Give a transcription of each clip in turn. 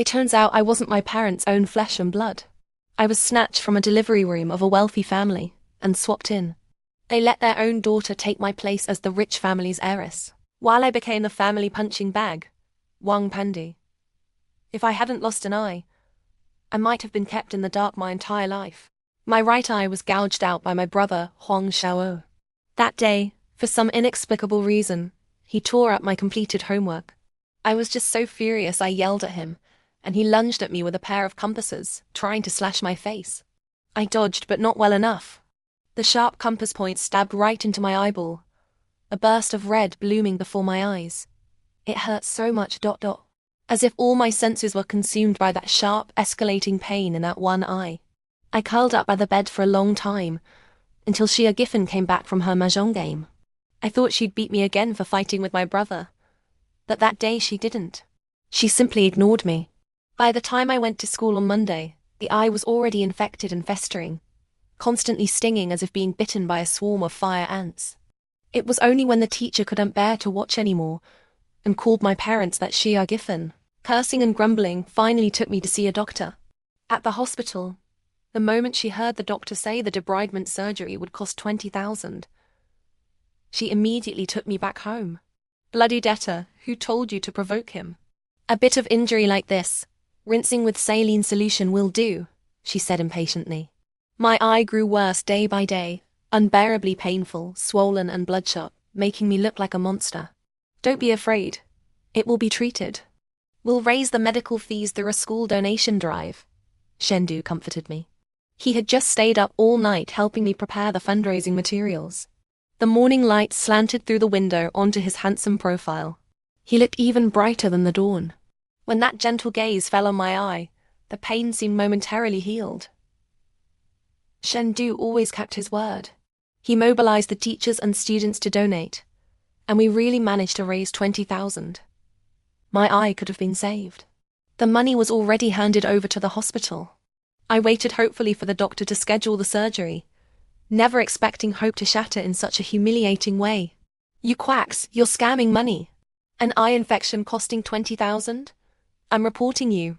It turns out I wasn't my parents' own flesh and blood. I was snatched from a delivery room of a wealthy family and swapped in. They let their own daughter take my place as the rich family's heiress, while I became the family punching bag. Wang Pandi. If I hadn't lost an eye, I might have been kept in the dark my entire life. My right eye was gouged out by my brother, Huang Xiao. That day, for some inexplicable reason, he tore up my completed homework. I was just so furious I yelled at him, and he lunged at me with a pair of compasses, trying to slash my face. I dodged, but not well enough. The sharp compass point stabbed right into my eyeball, a burst of red blooming before my eyes. It hurt so much. As if all my senses were consumed by that sharp, escalating pain in that one eye. I curled up by the bed for a long time, until Xia Giffen came back from her mahjong game. I thought she'd beat me again for fighting with my brother, but that day she didn't. She simply ignored me. By the time I went to school on Monday, the eye was already infected and festering, constantly stinging as if being bitten by a swarm of fire ants. It was only when the teacher couldn't bear to watch anymore and called my parents that Xia Giffen, cursing and grumbling, finally took me to see a doctor. At the hospital, the moment she heard the doctor say the debridement surgery would cost 20,000, she immediately took me back home. Bloody debtor, who told you to provoke him? A bit of injury like this, rinsing with saline solution will do, she said impatiently. My eye grew worse day by day, unbearably painful, swollen and bloodshot, making me look like a monster. Don't be afraid. It will be treated. We'll raise the medical fees through a school donation drive. Shendu comforted me. He had just stayed up all night helping me prepare the fundraising materials. The morning light slanted through the window onto his handsome profile. He looked even brighter than the dawn. When that gentle gaze fell on my eye, the pain seemed momentarily healed. Shendu always kept his word. He mobilized the teachers and students to donate, and we really managed to raise 20,000. My eye could have been saved. The money was already handed over to the hospital. I waited hopefully for the doctor to schedule the surgery, never expecting hope to shatter in such a humiliating way. You quacks, you're scamming money. An eye infection costing 20,000? I'm reporting you.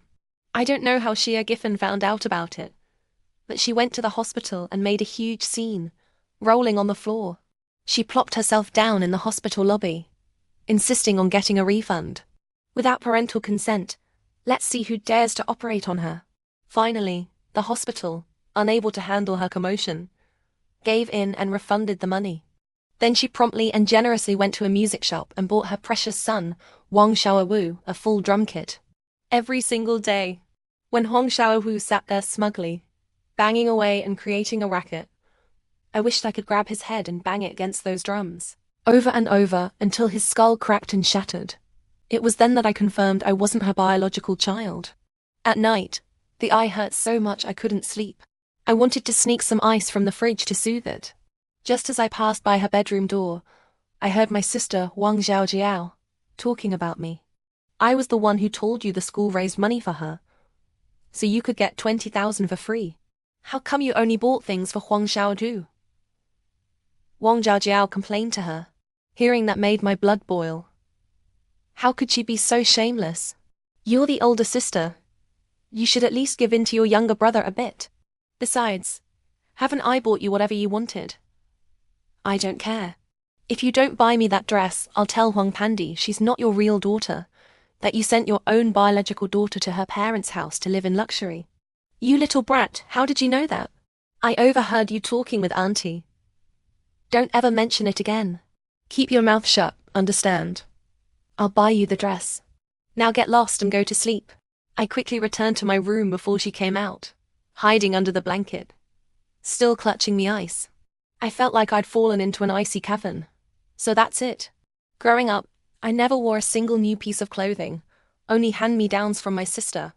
I don't know how Xia Giffen found out about it, but she went to the hospital and made a huge scene, rolling on the floor. She plopped herself down in the hospital lobby, insisting on getting a refund. Without parental consent, let's see who dares to operate on her. Finally, the hospital, unable to handle her commotion, gave in and refunded the money. Then she promptly and generously went to a music shop and bought her precious son, Wang Xiaowu, a full drum kit. Every single day, when Huang Xiaowu sat there smugly, banging away and creating a racket, I wished I could grab his head and bang it against those drums, over and over until his skull cracked and shattered. It was then that I confirmed I wasn't her biological child. At night, the eye hurt so much I couldn't sleep. I wanted to sneak some ice from the fridge to soothe it. Just as I passed by her bedroom door, I heard my sister, Wang Xiaojiao, talking about me. I was the one who told you the school raised money for her, so you could get 20,000 for free. How come you only bought things for Huang Xiaodu? Wang Xiaojiao complained to her. Hearing that made my blood boil. How could she be so shameless? You're the older sister. You should at least give in to your younger brother a bit. Besides, haven't I bought you whatever you wanted? I don't care. If you don't buy me that dress, I'll tell Huang Pandi she's not your real daughter, that you sent your own biological daughter to her parents' house to live in luxury. You little brat, how did you know that? I overheard you talking with Auntie. Don't ever mention it again. Keep your mouth shut, understand? I'll buy you the dress. Now get lost and go to sleep. I quickly returned to my room before she came out, hiding under the blanket, still clutching the ice. I felt like I'd fallen into an icy cavern. So that's it. Growing up, I never wore a single new piece of clothing, only hand-me-downs from my sister.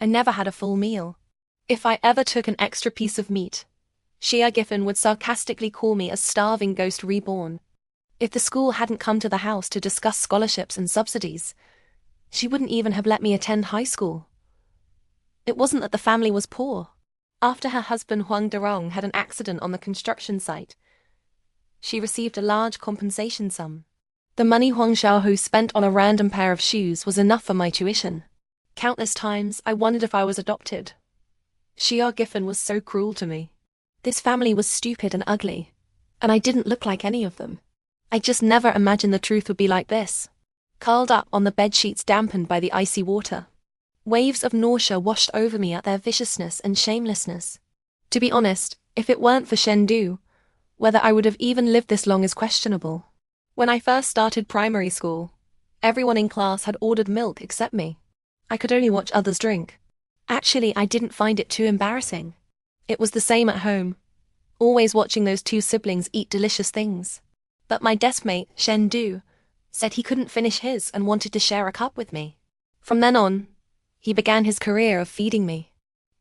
I never had a full meal. If I ever took an extra piece of meat, Xia Giffen would sarcastically call me a starving ghost reborn. If the school hadn't come to the house to discuss scholarships and subsidies, she wouldn't even have let me attend high school. It wasn't that the family was poor. After her husband Huang Derong had an accident on the construction site, she received a large compensation sum. The money Huang Xiaohu spent on a random pair of shoes was enough for my tuition. Countless times, I wondered if I was adopted. Shiar Giffen was so cruel to me. This family was stupid and ugly, and I didn't look like any of them. I just never imagined the truth would be like this. Curled up on the bedsheets dampened by the icy water. Waves of nausea washed over me at their viciousness and shamelessness. To be honest, if it weren't for Shendu, whether I would have even lived this long is questionable. When I first started primary school, everyone in class had ordered milk except me. I could only watch others drink. Actually, I didn't find it too embarrassing. It was the same at home, always watching those two siblings eat delicious things. But my deskmate, Shendu, said he couldn't finish his and wanted to share a cup with me. From then on, he began his career of feeding me.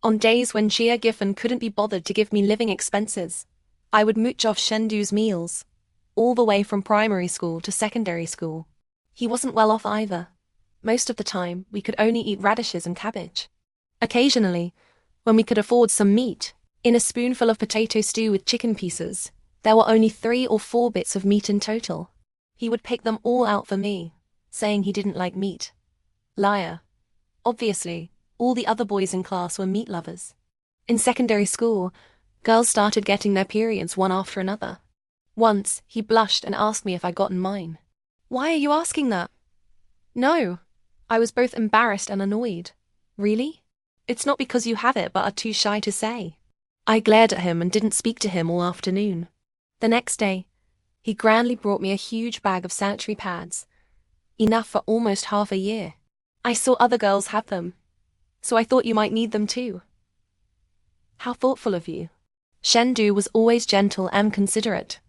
On days when Shiar Giffen couldn't be bothered to give me living expenses, I would mooch off Shendu's meals, all the way from primary school to secondary school. He wasn't well off either. Most of the time, we could only eat radishes and cabbage. Occasionally, when we could afford some meat, in a spoonful of potato stew with chicken pieces, there were only 3 or 4 bits of meat in total. He would pick them all out for me, saying he didn't like meat. Liar. Obviously, all the other boys in class were meat lovers. In secondary school, girls started getting their periods one after another. Once, he blushed and asked me if I'd gotten mine. Why are you asking that? No. I was both embarrassed and annoyed. Really? It's not because you have it but are too shy to say. I glared at him and didn't speak to him all afternoon. The next day, he grandly brought me a huge bag of sanitary pads, enough for almost half a year. I saw other girls have them, so I thought you might need them too. How thoughtful of you. Shendu was always gentle and considerate.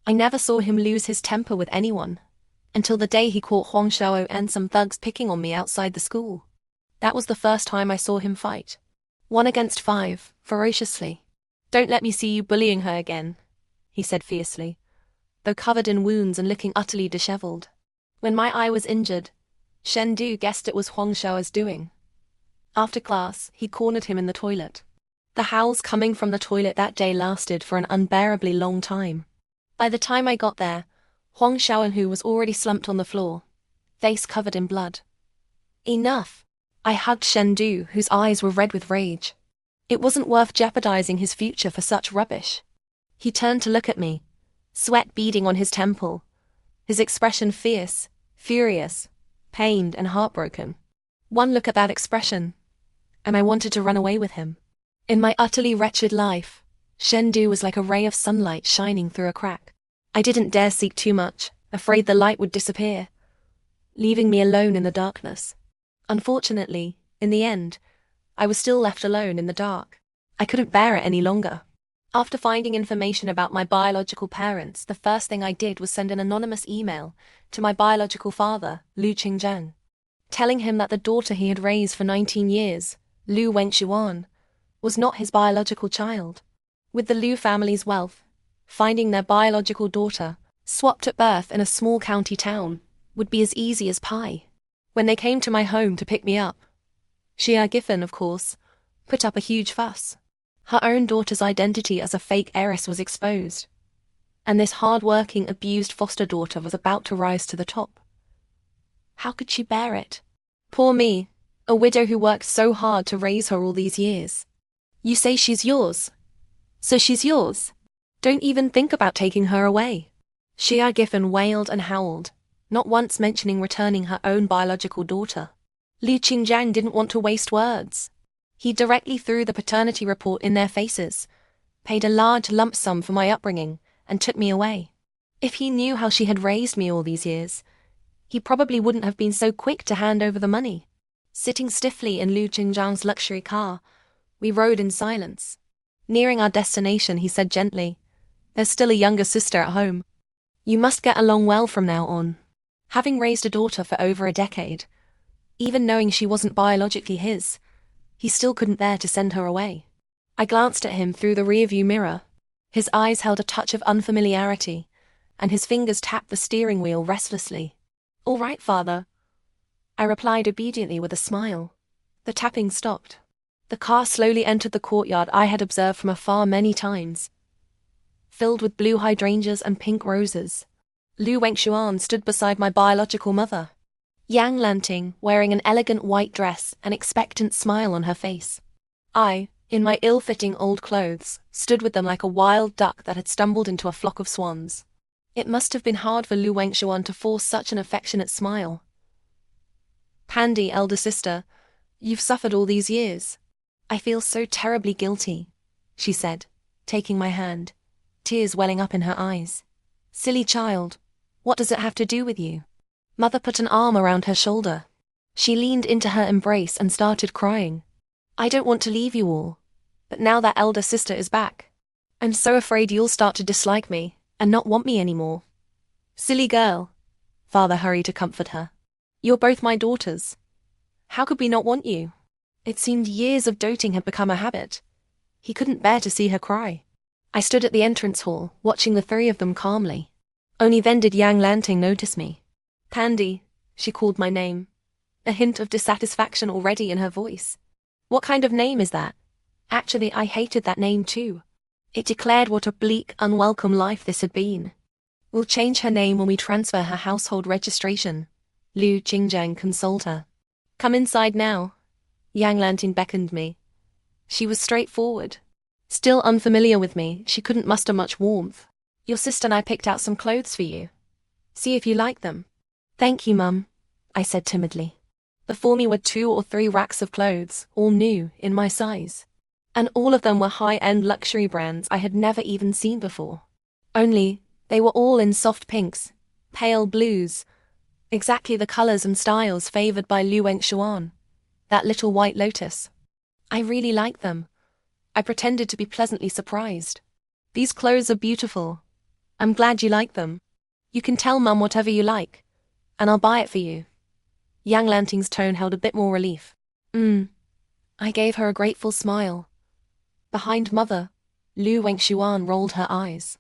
I never saw him lose his temper with anyone, until the day he caught Huang Xiao and some thugs picking on me outside the school. That was the first time I saw him fight. 1 against 5, ferociously. Don't let me see you bullying her again, he said fiercely, though covered in wounds and looking utterly disheveled. When my eye was injured, Shendu guessed it was Huang Xiao's doing. After class, he cornered him in the toilet. The howls coming from the toilet that day lasted for an unbearably long time. By the time I got there, Huang Xiaohu was already slumped on the floor, face covered in blood. Enough! I hugged Shendu, whose eyes were red with rage. It wasn't worth jeopardizing his future for such rubbish. He turned to look at me, sweat beading on his temple, his expression fierce, furious, pained and heartbroken. One look at that expression, and I wanted to run away with him. In my utterly wretched life, Shendu was like a ray of sunlight shining through a crack. I didn't dare seek too much, afraid the light would disappear, leaving me alone in the darkness. Unfortunately, in the end, I was still left alone in the dark. I couldn't bear it any longer. After finding information about my biological parents, the first thing I did was send an anonymous email to my biological father, Lu Qingzhang, telling him that the daughter he had raised for 19 years, Lu Wengshuan, was not his biological child. With the Lu family's wealth, finding their biological daughter, swapped at birth in a small county town, would be as easy as pie. When they came to my home to pick me up, Shiar Giffen, of course, put up a huge fuss. Her own daughter's identity as a fake heiress was exposed, and this hard-working, abused foster daughter was about to rise to the top. How could she bear it? Poor me, a widow who worked so hard to raise her all these years. You say she's yours. So she's yours. Don't even think about taking her away. Shiar Giffen wailed and howled, not once mentioning returning her own biological daughter. Lu Qingzhang didn't want to waste words. He directly threw the paternity report in their faces, paid a large lump sum for my upbringing, and took me away. If he knew how she had raised me all these years, he probably wouldn't have been so quick to hand over the money. Sitting stiffly in Lu Qingzhang's luxury car, we rode in silence. Nearing our destination, he said gently, "There's still a younger sister at home. You must get along well from now on." Having raised a daughter for over a decade, even knowing she wasn't biologically his, he still couldn't bear to send her away. I glanced at him through the rearview mirror. His eyes held a touch of unfamiliarity, and his fingers tapped the steering wheel restlessly. "All right, father," I replied obediently with a smile. The tapping stopped. The car slowly entered the courtyard I had observed from afar many times, filled with blue hydrangeas and pink roses. Lu Wengshuan stood beside my biological mother. Yang Lanting, wearing an elegant white dress, an expectant smile on her face. I, in my ill-fitting old clothes, stood with them like a wild duck that had stumbled into a flock of swans. It must have been hard for Lu Wengshuan to force such an affectionate smile. Pandy, elder sister, you've suffered all these years. I feel so terribly guilty, she said, taking my hand, tears welling up in her eyes. Silly child, what does it have to do with you? Mother put an arm around her shoulder. She leaned into her embrace and started crying. I don't want to leave you all, but now that elder sister is back, I'm so afraid you'll start to dislike me and not want me anymore. Silly girl, father hurried to comfort her. You're both my daughters. How could we not want you? It seemed years of doting had become a habit. He couldn't bear to see her cry. I stood at the entrance hall, watching the three of them calmly. Only then did Yang Lanting notice me. Pandy, she called my name, a hint of dissatisfaction already in her voice. What kind of name is that? Actually, I hated that name too. It declared what a bleak, unwelcome life this had been. We'll change her name when we transfer her household registration, Lu Qingjiang consoled her. Come inside now. Yang Lanting beckoned me. She was straightforward. Still unfamiliar with me, she couldn't muster much warmth. Your sister and I picked out some clothes for you. See if you like them. Thank you, Mum, I said timidly. Before me were 2 or 3 racks of clothes, all new, in my size. And all of them were high-end luxury brands I had never even seen before. Only, they were all in soft pinks, pale blues, exactly the colors and styles favored by Lu Wengshuan, that little white lotus. I really liked them. I pretended to be pleasantly surprised. These clothes are beautiful. I'm glad you like them. You can tell Mum whatever you like, and I'll buy it for you. Yang Lanting's tone held a bit more relief. I gave her a grateful smile. Behind Mother, Lu Wengshuan rolled her eyes.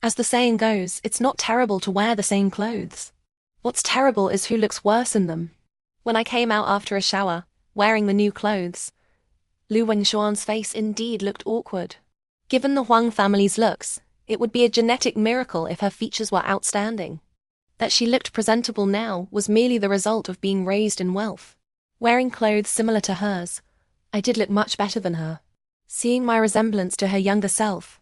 As the saying goes, it's not terrible to wear the same clothes. What's terrible is who looks worse in them. When I came out after a shower, wearing the new clothes, Lu Wengshuan's face indeed looked awkward. Given the Huang family's looks, it would be a genetic miracle if her features were outstanding. That she looked presentable now was merely the result of being raised in wealth. Wearing clothes similar to hers, I did look much better than her. Seeing my resemblance to her younger self,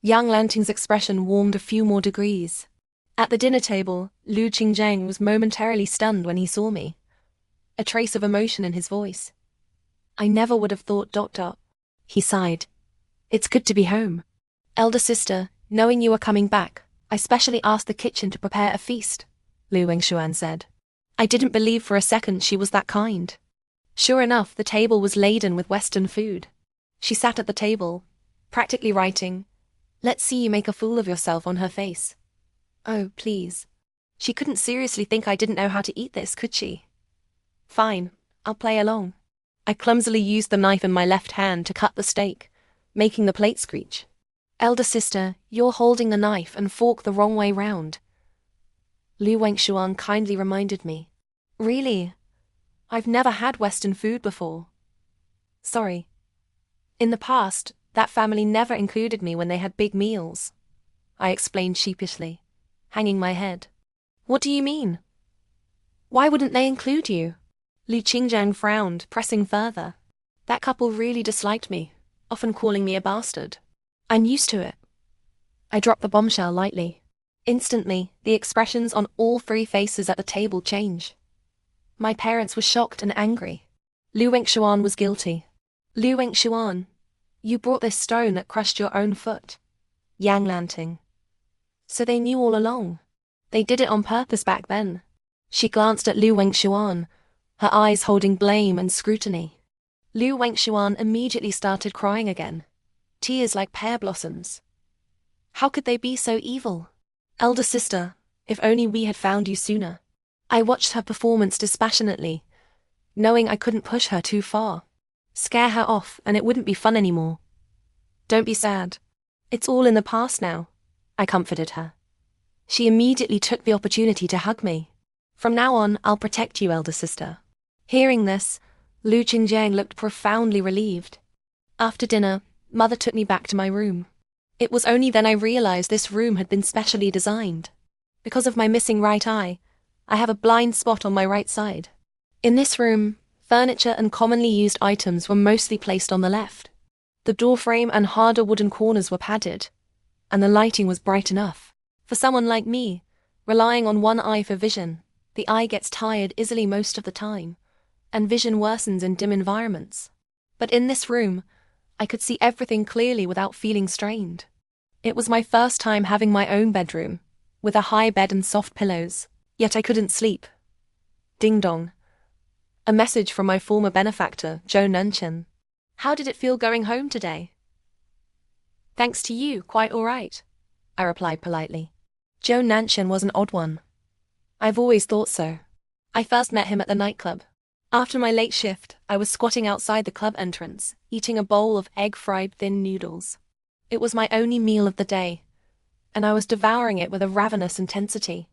Yang Lanting's expression warmed a few more degrees. At the dinner table, Lu Qingjiang was momentarily stunned when he saw me. A trace of emotion in his voice. I never would have thought, Doctor. He sighed. It's good to be home. Elder sister, knowing you were coming back, I specially asked the kitchen to prepare a feast, Lu Wengshuan said. I didn't believe for a second she was that kind. Sure enough, the table was laden with Western food. She sat at the table, practically writing, "Let's see you make a fool of yourself" on her face. Oh, please. She couldn't seriously think I didn't know how to eat this, could she? Fine, I'll play along. I clumsily used the knife in my left hand to cut the steak, making the plate screech. Elder sister, you're holding the knife and fork the wrong way round. Lu Wengshuan kindly reminded me. Really? I've never had Western food before. Sorry. In the past, that family never included me when they had big meals, I explained sheepishly, hanging my head. What do you mean? Why wouldn't they include you? Lu Qingjiang frowned, pressing further. That couple really disliked me, often calling me a bastard. I'm used to it. I dropped the bombshell lightly. Instantly, the expressions on all 3 faces at the table changed. My parents were shocked and angry. Lu Wengshuan was guilty. Lu Wengshuan, you brought this stone that crushed your own foot. Yang Lanting. So they knew all along. They did it on purpose back then. She glanced at Lu Wengshuan, her eyes holding blame and scrutiny. Lu Wengshuan immediately started crying again, tears like pear blossoms. How could they be so evil? Elder sister, if only we had found you sooner. I watched her performance dispassionately, knowing I couldn't push her too far. Scare her off and it wouldn't be fun anymore. Don't be sad. It's all in the past now, I comforted her. She immediately took the opportunity to hug me. From now on, I'll protect you, elder sister. Hearing this, Lu Qingjiang looked profoundly relieved. After dinner, Mother took me back to my room. It was only then I realized this room had been specially designed. Because of my missing right eye, I have a blind spot on my right side. In this room, furniture and commonly used items were mostly placed on the left. The doorframe and harder wooden corners were padded, and the lighting was bright enough. For someone like me, relying on one eye for vision, the eye gets tired easily most of the time, and vision worsens in dim environments. But in this room, I could see everything clearly without feeling strained. It was my first time having my own bedroom, with a high bed and soft pillows, yet I couldn't sleep. Ding dong. A message from my former benefactor, Joe Nunchin. How did it feel going home today? Thanks to you, quite all right, I replied politely. Joe Nunchin was an odd one. I've always thought so. I first met him at the nightclub. After my late shift, I was squatting outside the club entrance, eating a bowl of egg-fried thin noodles. It was my only meal of the day, and I was devouring it with a ravenous intensity.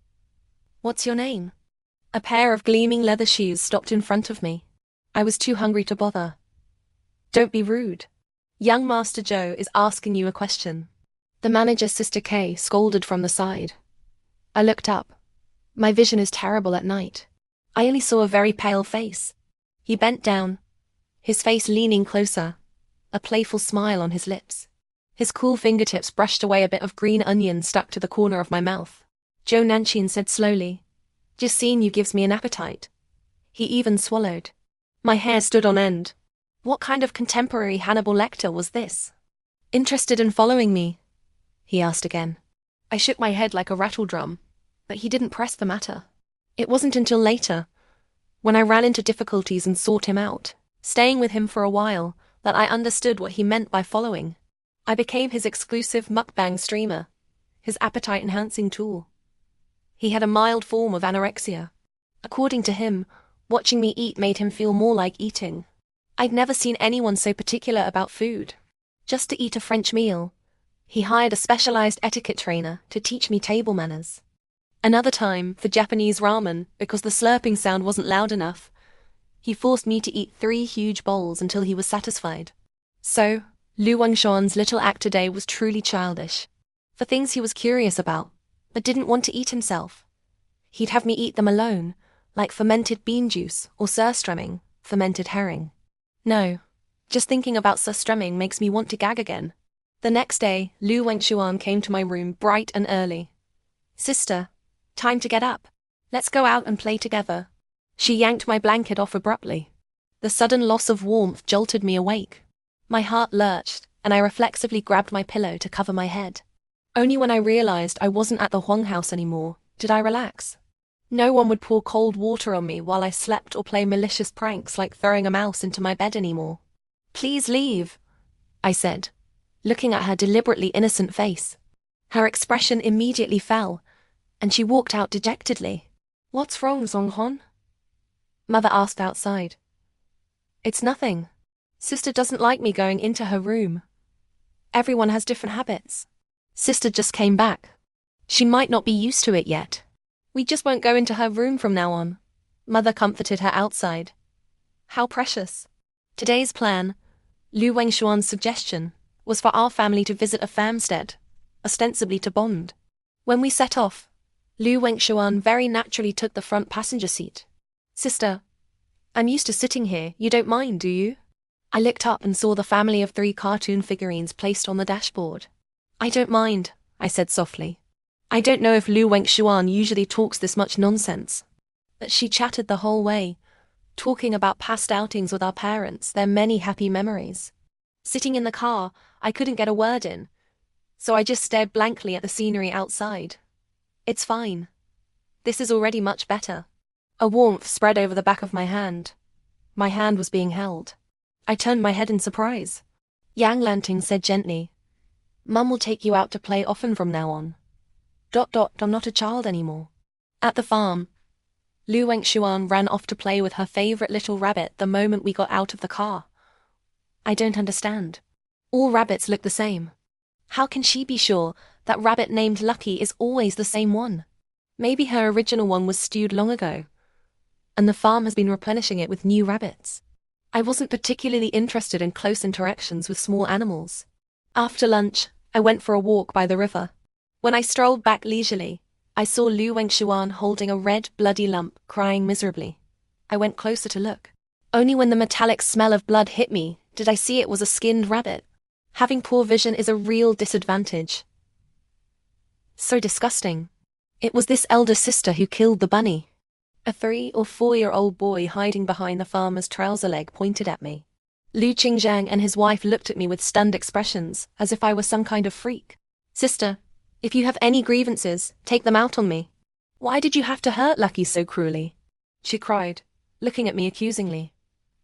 What's your name? A pair of gleaming leather shoes stopped in front of me. I was too hungry to bother. Don't be rude. Young Master Joe is asking you a question. The manager, Sister Kay, scolded from the side. I looked up. My vision is terrible at night. I only saw a very pale face. He bent down, his face leaning closer, a playful smile on his lips. His cool fingertips brushed away a bit of green onion stuck to the corner of my mouth. Joe Nanchin said slowly, "Just seeing you gives me an appetite." He even swallowed. My hair stood on end. What kind of contemporary Hannibal Lecter was this? Interested in following me? He asked again. I shook my head like a rattledrum, but he didn't press the matter. It wasn't until later, when I ran into difficulties and sought him out, staying with him for a while, that I understood what he meant by following. I became his exclusive mukbang streamer, his appetite-enhancing tool. He had a mild form of anorexia. According to him, watching me eat made him feel more like eating. I'd never seen anyone so particular about food. Just to eat a French meal, he hired a specialized etiquette trainer to teach me table manners. Another time, for Japanese ramen, because the slurping sound wasn't loud enough, he forced me to eat 3 huge bowls until he was satisfied. So, Lu Wengshuan's little act today was truly childish. For things he was curious about, but didn't want to eat himself, he'd have me eat them alone, like fermented bean juice or surströmming, fermented herring. No, just thinking about surströmming makes me want to gag again. The next day, Lu Wengshuan came to my room bright and early. Sister, time to get up. Let's go out and play together. She yanked my blanket off abruptly. The sudden loss of warmth jolted me awake. My heart lurched, and I reflexively grabbed my pillow to cover my head. Only when I realized I wasn't at the Huang house anymore did I relax. No one would pour cold water on me while I slept or play malicious pranks like throwing a mouse into my bed anymore. Please leave, I said, looking at her deliberately innocent face. Her expression immediately fell, and she walked out dejectedly. What's wrong, Zonghon? Mother asked outside. It's nothing. Sister doesn't like me going into her room. Everyone has different habits. Sister just came back. She might not be used to it yet. We just won't go into her room from now on. Mother comforted her outside. How precious. Today's plan, Lu Wengshuan's suggestion, was for our family to visit a farmstead, ostensibly to bond. When we set off, Lu Wengshuan very naturally took the front passenger seat. Sister, I'm used to sitting here, you don't mind, do you? I looked up and saw the family of 3 cartoon figurines placed on the dashboard. I don't mind, I said softly. I don't know if Lu Wengshuan usually talks this much nonsense, but she chattered the whole way, talking about past outings with our parents, their many happy memories. Sitting in the car, I couldn't get a word in, so I just stared blankly at the scenery outside. It's fine. This is already much better. A warmth spread over the back of my hand. My hand was being held. I turned my head in surprise. Yang Lanting said gently, Mum will take you out to play often from now on. I'm not a child anymore. At the farm, Lu Wengshuan ran off to play with her favorite little rabbit the moment we got out of the car. I don't understand. All rabbits look the same. How can she be sure that rabbit named Lucky is always the same one? Maybe her original one was stewed long ago, and the farm has been replenishing it with new rabbits. I wasn't particularly interested in close interactions with small animals. After lunch, I went for a walk by the river. When I strolled back leisurely, I saw Lu Wengshuan holding a red, bloody lump, crying miserably. I went closer to look. Only when the metallic smell of blood hit me did I see it was a skinned rabbit. Having poor vision is a real disadvantage. So disgusting. It was this elder sister who killed the bunny. A 3 or 4-year-old boy hiding behind the farmer's trouser leg pointed at me. Lu Qingzhang and his wife looked at me with stunned expressions, as if I were some kind of freak. Sister, if you have any grievances, take them out on me. Why did you have to hurt Lucky so cruelly? She cried, looking at me accusingly.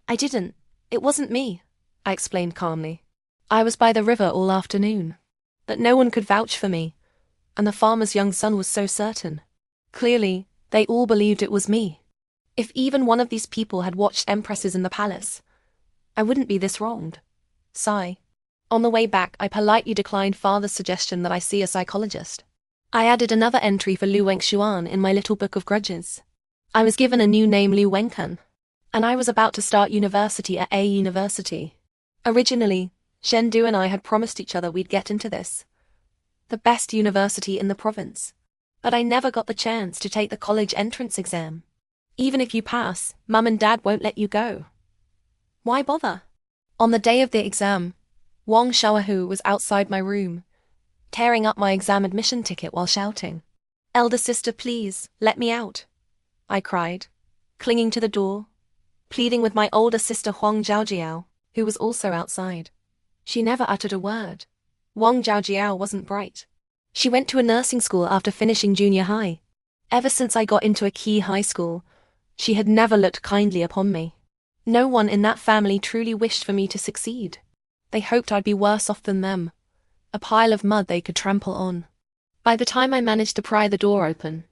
I didn't. It wasn't me, I explained calmly. I was by the river all afternoon. But no one could vouch for me, and the farmer's young son was so certain. Clearly, they all believed it was me. If even one of these people had watched Empresses in the palace, I wouldn't be this wronged. Sigh. On the way back, I politely declined father's suggestion that I see a psychologist. I added another entry for Lu Wengshuan in my little book of grudges. I was given a new name, Lu Wenkan, and I was about to start university at a university. Originally, Shendu and I had promised each other we'd get into this, the best university in the province. But I never got the chance to take the college entrance exam. Even if you pass, Mum and Dad won't let you go. Why bother? On the day of the exam, Wang Xiaohu was outside my room, tearing up my exam admission ticket while shouting, "Elder sister, please, let me out," I cried, clinging to the door, pleading with my older sister Huang Zhaojiao, who was also outside. She never uttered a word. Wang Zhaojiao wasn't bright. She went to a nursing school after finishing junior high. Ever since I got into a key high school, she had never looked kindly upon me. No one in that family truly wished for me to succeed. They hoped I'd be worse off than them, a pile of mud they could trample on. By the time I managed to pry the door open,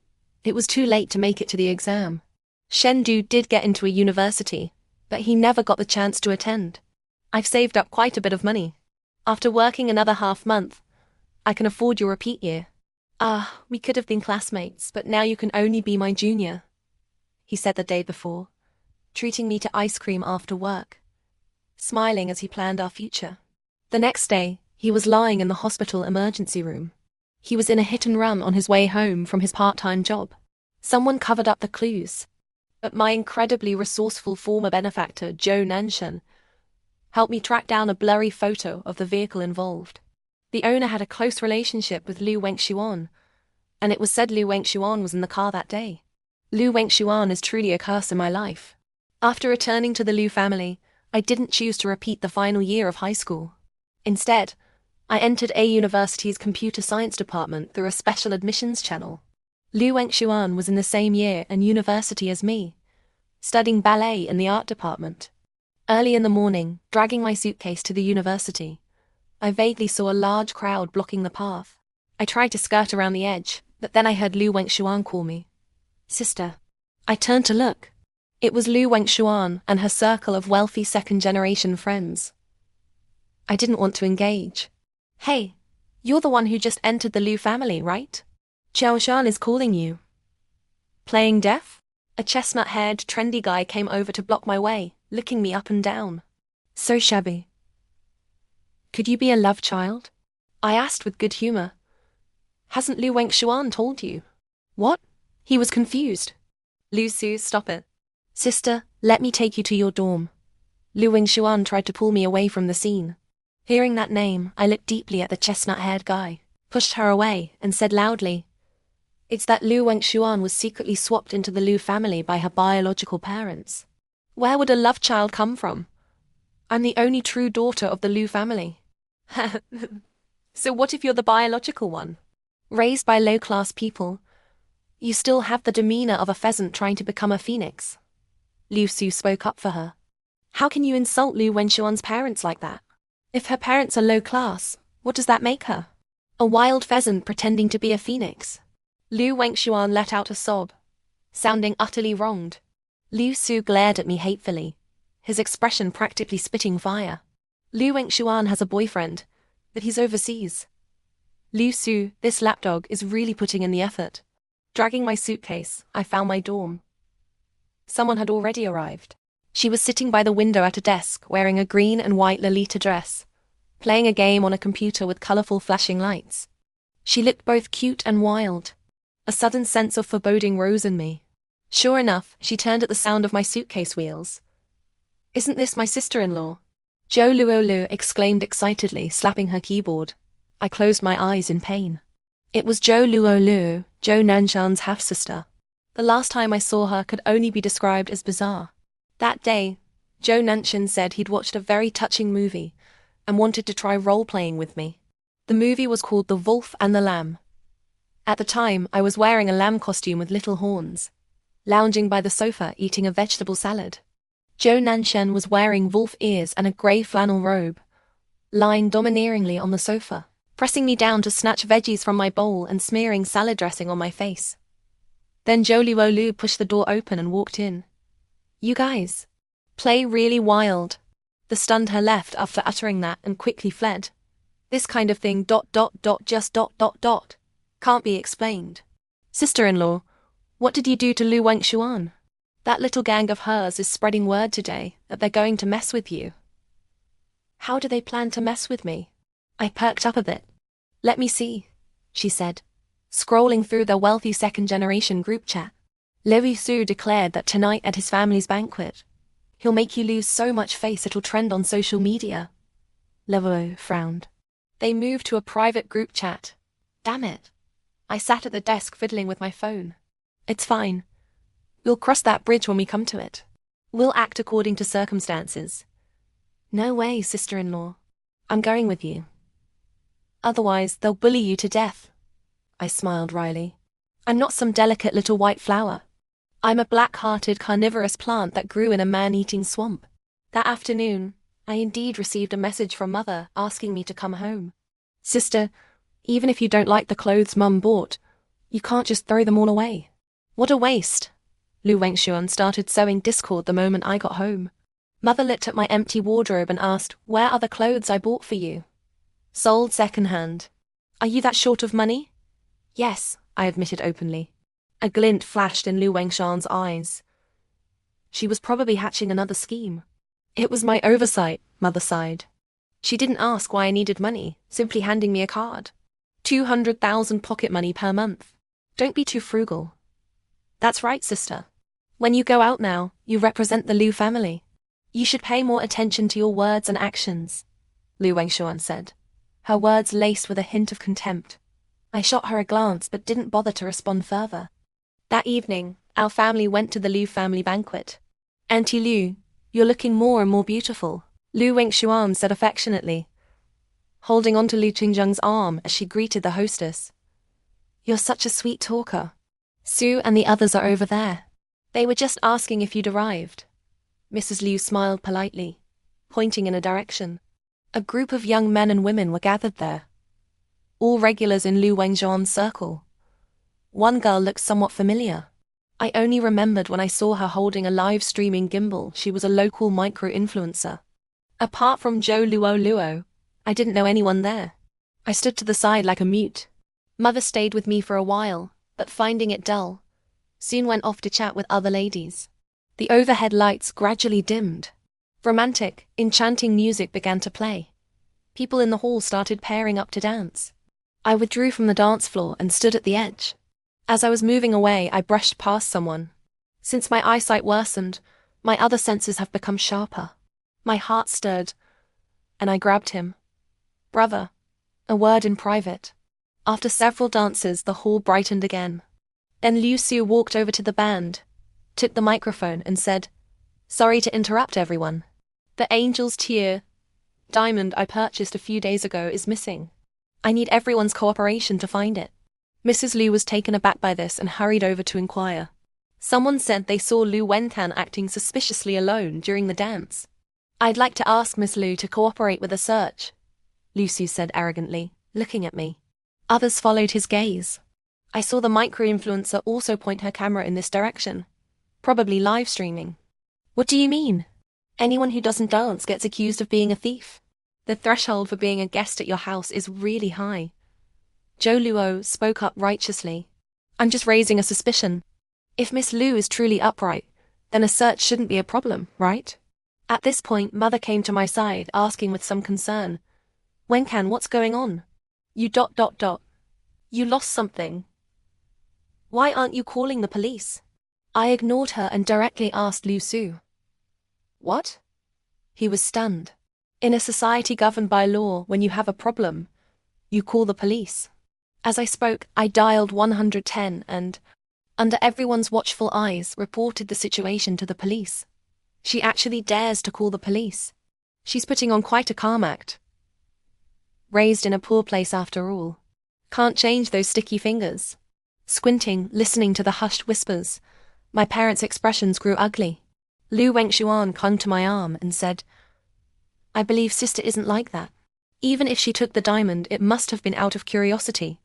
it was too late to make it to the exam. Shendu did get into a university, but he never got the chance to attend. I've saved up quite a bit of money. After working another half-month, I can afford your repeat year. Ah, we could have been classmates, but now you can only be my junior, he said the day before, treating me to ice cream after work, smiling as he planned our future. The next day, he was lying in the hospital emergency room. He was in a hit and run on his way home from his part-time job. Someone covered up the clues, but my incredibly resourceful former benefactor, Zhou Nanshan, helped me track down a blurry photo of the vehicle involved. The owner had a close relationship with Lu Wengshuan, and it was said Lu Wengshuan was in the car that day. Lu Wengshuan is truly a curse in my life. After returning to the Lu family, I didn't choose to repeat the final year of high school. Instead, I entered a university's computer science department through a special admissions channel. Lu Wengshuan was in the same year and university as me, studying ballet in the art department. Early in the morning, dragging my suitcase to the university, I vaguely saw a large crowd blocking the path. I tried to skirt around the edge, but then I heard Lu Wengshuan call me. Sister. I turned to look. It was Lu Wengshuan and her circle of wealthy second-generation friends. I didn't want to engage. Hey, you're the one who just entered the Lu family, right? Xiao Shan is calling you. Playing deaf? A chestnut-haired, trendy guy came over to block my way, looking me up and down. So shabby. Could you be a love child? I asked with good humor. Hasn't Lu Wengshuan told you? What? He was confused. Lu Su, stop it. Sister, let me take you to your dorm. Lu Wengshuan tried to pull me away from the scene. Hearing that name, I looked deeply at the chestnut-haired guy, pushed her away, and said loudly, "It's that Lu Wengshuan was secretly swapped into the Lu family by her biological parents. Where would a love child come from? I'm the only true daughter of the Lu family." So what if you're the biological one? Raised by low-class people, you still have the demeanor of a pheasant trying to become a phoenix. Liu Su spoke up for her. How can you insult Lu Wengshuan's parents like that? If her parents are low class, what does that make her? A wild pheasant pretending to be a phoenix? Lu Wengshuan let out a sob, sounding utterly wronged. Liu Su glared at me hatefully, his expression practically spitting fire. Lu Wengshuan has a boyfriend, but he's overseas. Liu Su, this lapdog, is really putting in the effort. Dragging my suitcase, I found my dorm. Someone had already arrived. She was sitting by the window at a desk, wearing a green and white Lolita dress, playing a game on a computer with colorful flashing lights. She looked both cute and wild. A sudden sense of foreboding rose in me. Sure enough, she turned at the sound of my suitcase wheels. "Isn't this my sister-in-law?" Zhou Luolu exclaimed excitedly, slapping her keyboard. I closed my eyes in pain. It was Zhou Luolu, Zhou Nanshan's half-sister. The last time I saw her could only be described as bizarre. That day, Zhou Nanshan said he'd watched a very touching movie and wanted to try role-playing with me. The movie was called The Wolf and the Lamb. At the time, I was wearing a lamb costume with little horns, lounging by the sofa eating a vegetable salad. Zhou Nanshan was wearing wolf ears and a grey flannel robe, lying domineeringly on the sofa, pressing me down to snatch veggies from my bowl and smearing salad dressing on my face. Then Zhou Luolu pushed the door open and walked in. "You guys play really wild." The stunned her left after uttering that and quickly fled. "This kind of thing ... just ... can't be explained." "Sister-in-law, what did you do to Lu Wengshuan? That little gang of hers is spreading word today that they're going to mess with you." "How do they plan to mess with me?" I perked up a bit. "Let me see," she said, scrolling through their wealthy second-generation group chat. "Levi Su declared that tonight at his family's banquet, he'll make you lose so much face it'll trend on social media." Levi frowned. They moved to a private group chat. Damn it. I sat at the desk fiddling with my phone. "It's fine. We'll cross that bridge when we come to it. We'll act according to circumstances." "No way, sister-in-law. I'm going with you. Otherwise, they'll bully you to death." I smiled wryly. "I'm not some delicate little white flower. I'm a black-hearted carnivorous plant that grew in a man-eating swamp." That afternoon, I indeed received a message from Mother asking me to come home. "Sister, even if you don't like the clothes Mum bought, you can't just throw them all away." "What a waste." Lu Wengshuan started sowing discord the moment I got home. Mother looked at my empty wardrobe and asked, "Where are the clothes I bought for you?" "Sold secondhand." "Are you that short of money?" "Yes," I admitted openly. A glint flashed in Lu Wengshuan's eyes. She was probably hatching another scheme. "It was my oversight," Mother sighed. "She didn't ask why I needed money, simply handing me a card. 200,000 pocket money per month. Don't be too frugal." "That's right, sister. When you go out now, you represent the Lu family. You should pay more attention to your words and actions," Lu Wengshuan said, her words laced with a hint of contempt. I shot her a glance but didn't bother to respond further. That evening, our family went to the Lu family banquet. "Auntie Lu, you're looking more and more beautiful," Lu Wengshuan said affectionately, holding onto Lu Qingzheng's arm as she greeted the hostess. "You're such a sweet talker. Sue and the others are over there. They were just asking if you'd arrived." Mrs. Liu smiled politely, pointing in a direction. A group of young men and women were gathered there, all regulars in Lu Wengshuan's circle. One girl looked somewhat familiar. I only remembered when I saw her holding a live-streaming gimbal she was a local micro-influencer. Apart from Zhou Luo, I didn't know anyone there. I stood to the side like a mute. Mother stayed with me for a while, but finding it dull, soon went off to chat with other ladies. The overhead lights gradually dimmed. Romantic, enchanting music began to play. People in the hall started pairing up to dance. I withdrew from the dance floor and stood at the edge. As I was moving away, I brushed past someone. Since my eyesight worsened, my other senses have become sharper. My heart stirred, and I grabbed him. "Brother," a word in private. After several dances, the hall brightened again. Then Liu Su walked over to the band, took the microphone and said, "Sorry to interrupt everyone. The Angel's Tear diamond I purchased a few days ago is missing. I need everyone's cooperation to find it." Mrs. Liu was taken aback by this and hurried over to inquire. Someone said they saw Lu Wentan acting suspiciously alone during the dance. "I'd like to ask Miss Liu to cooperate with the search," Liu Su said arrogantly, looking at me. Others followed his gaze. I saw the micro-influencer also point her camera in this direction, probably live streaming. "What do you mean? Anyone who doesn't dance gets accused of being a thief. The threshold for being a guest at your house is really high." Zhou Luo spoke up righteously. "I'm just raising a suspicion. If Miss Liu is truly upright, then a search shouldn't be a problem, right?" At this point, Mother came to my side, asking with some concern, "Wenkan, what's going on? You ... You lost something." Why aren't you calling the police? I ignored her and directly asked Liu Su. What? He was stunned. In a society governed by law, when you have a problem, you call the police. As I spoke, I dialed 110 and, under everyone's watchful eyes, reported the situation to the police. She actually dares to call the police. She's putting on quite a calm act. Raised in a poor place after all. Can't change those sticky fingers. Squinting, listening to the hushed whispers, my parents' expressions grew ugly. Lu Wengshuan clung to my arm and said, I believe sister isn't like that. Even if she took the diamond, it must have been out of curiosity,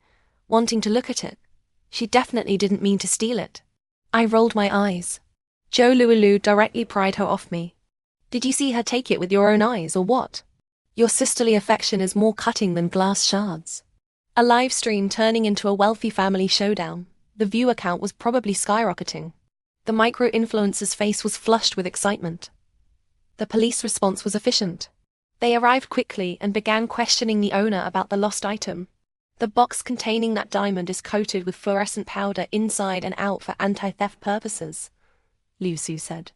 wanting to look at it. She definitely didn't mean to steal it. I rolled my eyes. Zhou Luolu directly pried her off me. Did you see her take it with your own eyes, or what? Your sisterly affection is more cutting than glass shards. A live stream turning into a wealthy family showdown. The viewer count was probably skyrocketing. The micro-influencer's face was flushed with excitement. The police response was efficient. They arrived quickly and began questioning the owner about the lost item. The box containing that diamond is coated with fluorescent powder inside and out for anti-theft purposes, Liu Su said.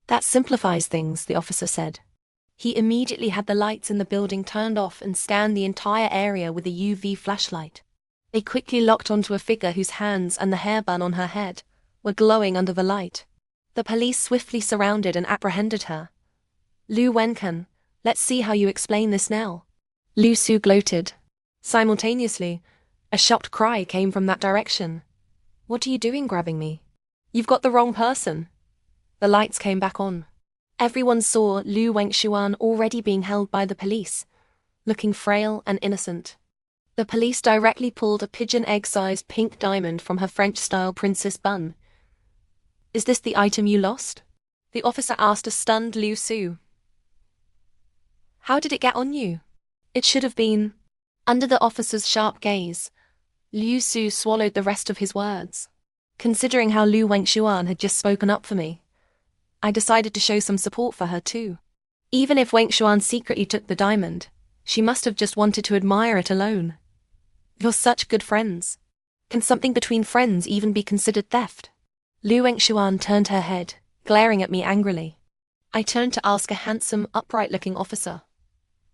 That simplifies things, the officer said. He immediately had the lights in the building turned off and scanned the entire area with a UV flashlight. They quickly locked onto a figure whose hands and the hairband on her head were glowing under the light. The police swiftly surrounded and apprehended her. Lu Wenkan, let's see how you explain this now. Liu Su gloated. Simultaneously, a shocked cry came from that direction. What are you doing grabbing me? You've got the wrong person. The lights came back on. Everyone saw Lu Wengshuan already being held by the police, looking frail and innocent. The police directly pulled a pigeon egg-sized pink diamond from her French-style princess bun. Is this the item you lost? The officer asked a stunned Liu Su. How did it get on you? It should have been. Under the officer's sharp gaze, Liu Su swallowed the rest of his words. Considering how Lu Wengshuan had just spoken up for me, I decided to show some support for her too. Even if Wengshuan secretly took the diamond, she must have just wanted to admire it alone. You're such good friends. Can something between friends even be considered theft? Lu Wengshuan turned her head, glaring at me angrily. I turned to ask a handsome, upright-looking officer.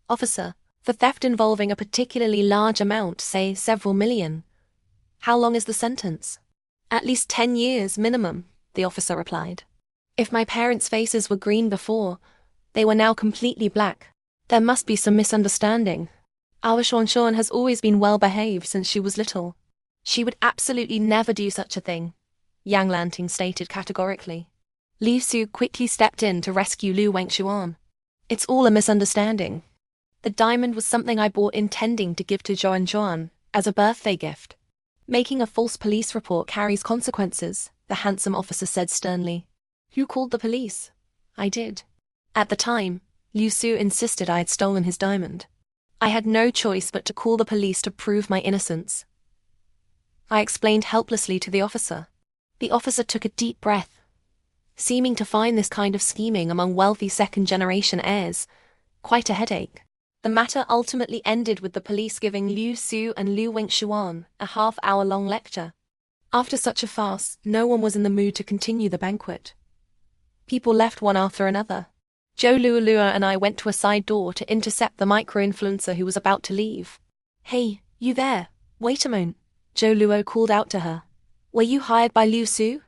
Officer, for theft involving a particularly large amount, say several million, how long is the sentence? At least 10 years minimum, the officer replied. If my parents' faces were green before, they were now completely black. There must be some misunderstanding. Our Xuanxuan has always been well-behaved since she was little. She would absolutely never do such a thing, Yang Lanting stated categorically. Liu Su quickly stepped in to rescue Lu Wengshuan. It's all a misunderstanding. The diamond was something I bought intending to give to Xuanxuan as a birthday gift. Making a false police report carries consequences, the handsome officer said sternly. You called the police? I did. At the time, Liu Su insisted I had stolen his diamond. I had no choice but to call the police to prove my innocence. I explained helplessly to the officer. The officer took a deep breath. Seeming to find this kind of scheming among wealthy second-generation heirs quite a headache. The matter ultimately ended with the police giving Liu Su and Lu Wengshuan a half-hour-long lecture. After such a farce, no one was in the mood to continue the banquet. People left one after another. Zhou Luolua and I went to a side door to intercept the micro-influencer who was about to leave. Hey, you there? Wait a moment, Zhou Luo called out to her. Were you hired by Liu Su?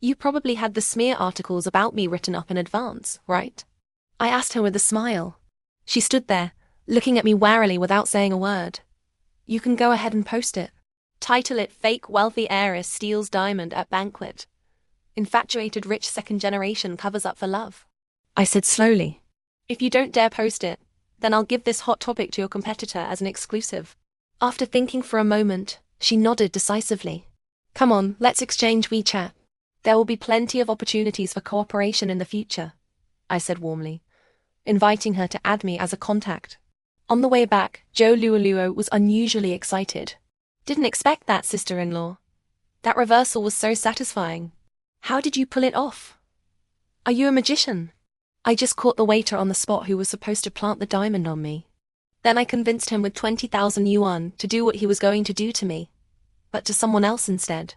You probably had the smear articles about me written up in advance, right? I asked her with a smile. She stood there, looking at me warily without saying a word. You can go ahead and post it. Title it Fake Wealthy Heiress Steals Diamond at Banquet. Infatuated rich second generation covers up for love. I said slowly. If you don't dare post it, then I'll give this hot topic to your competitor as an exclusive. After thinking for a moment, she nodded decisively. Come on, let's exchange WeChat. There will be plenty of opportunities for cooperation in the future, I said warmly, inviting her to add me as a contact. On the way back, Zhou Luoluo was unusually excited. Didn't expect that, sister-in-law. That reversal was so satisfying. How did you pull it off? Are you a magician? I just caught the waiter on the spot who was supposed to plant the diamond on me. Then I convinced him with 20,000 yuan to do what he was going to do to me, but to someone else instead.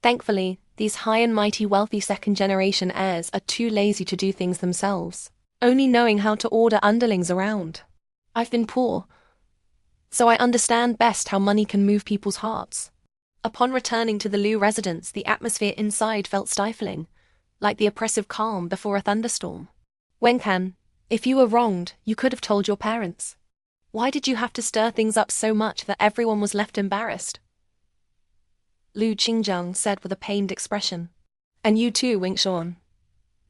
Thankfully, these high and mighty wealthy second-generation heirs are too lazy to do things themselves, only knowing how to order underlings around. I've been poor, so I understand best how money can move people's hearts. Upon returning to the Liu residence, the atmosphere inside felt stifling, like the oppressive calm before a thunderstorm. Wenkan, if you were wronged, you could have told your parents. Why did you have to stir things up so much that everyone was left embarrassed? Liu Qingjiang said with a pained expression. And you too, Wingshuan.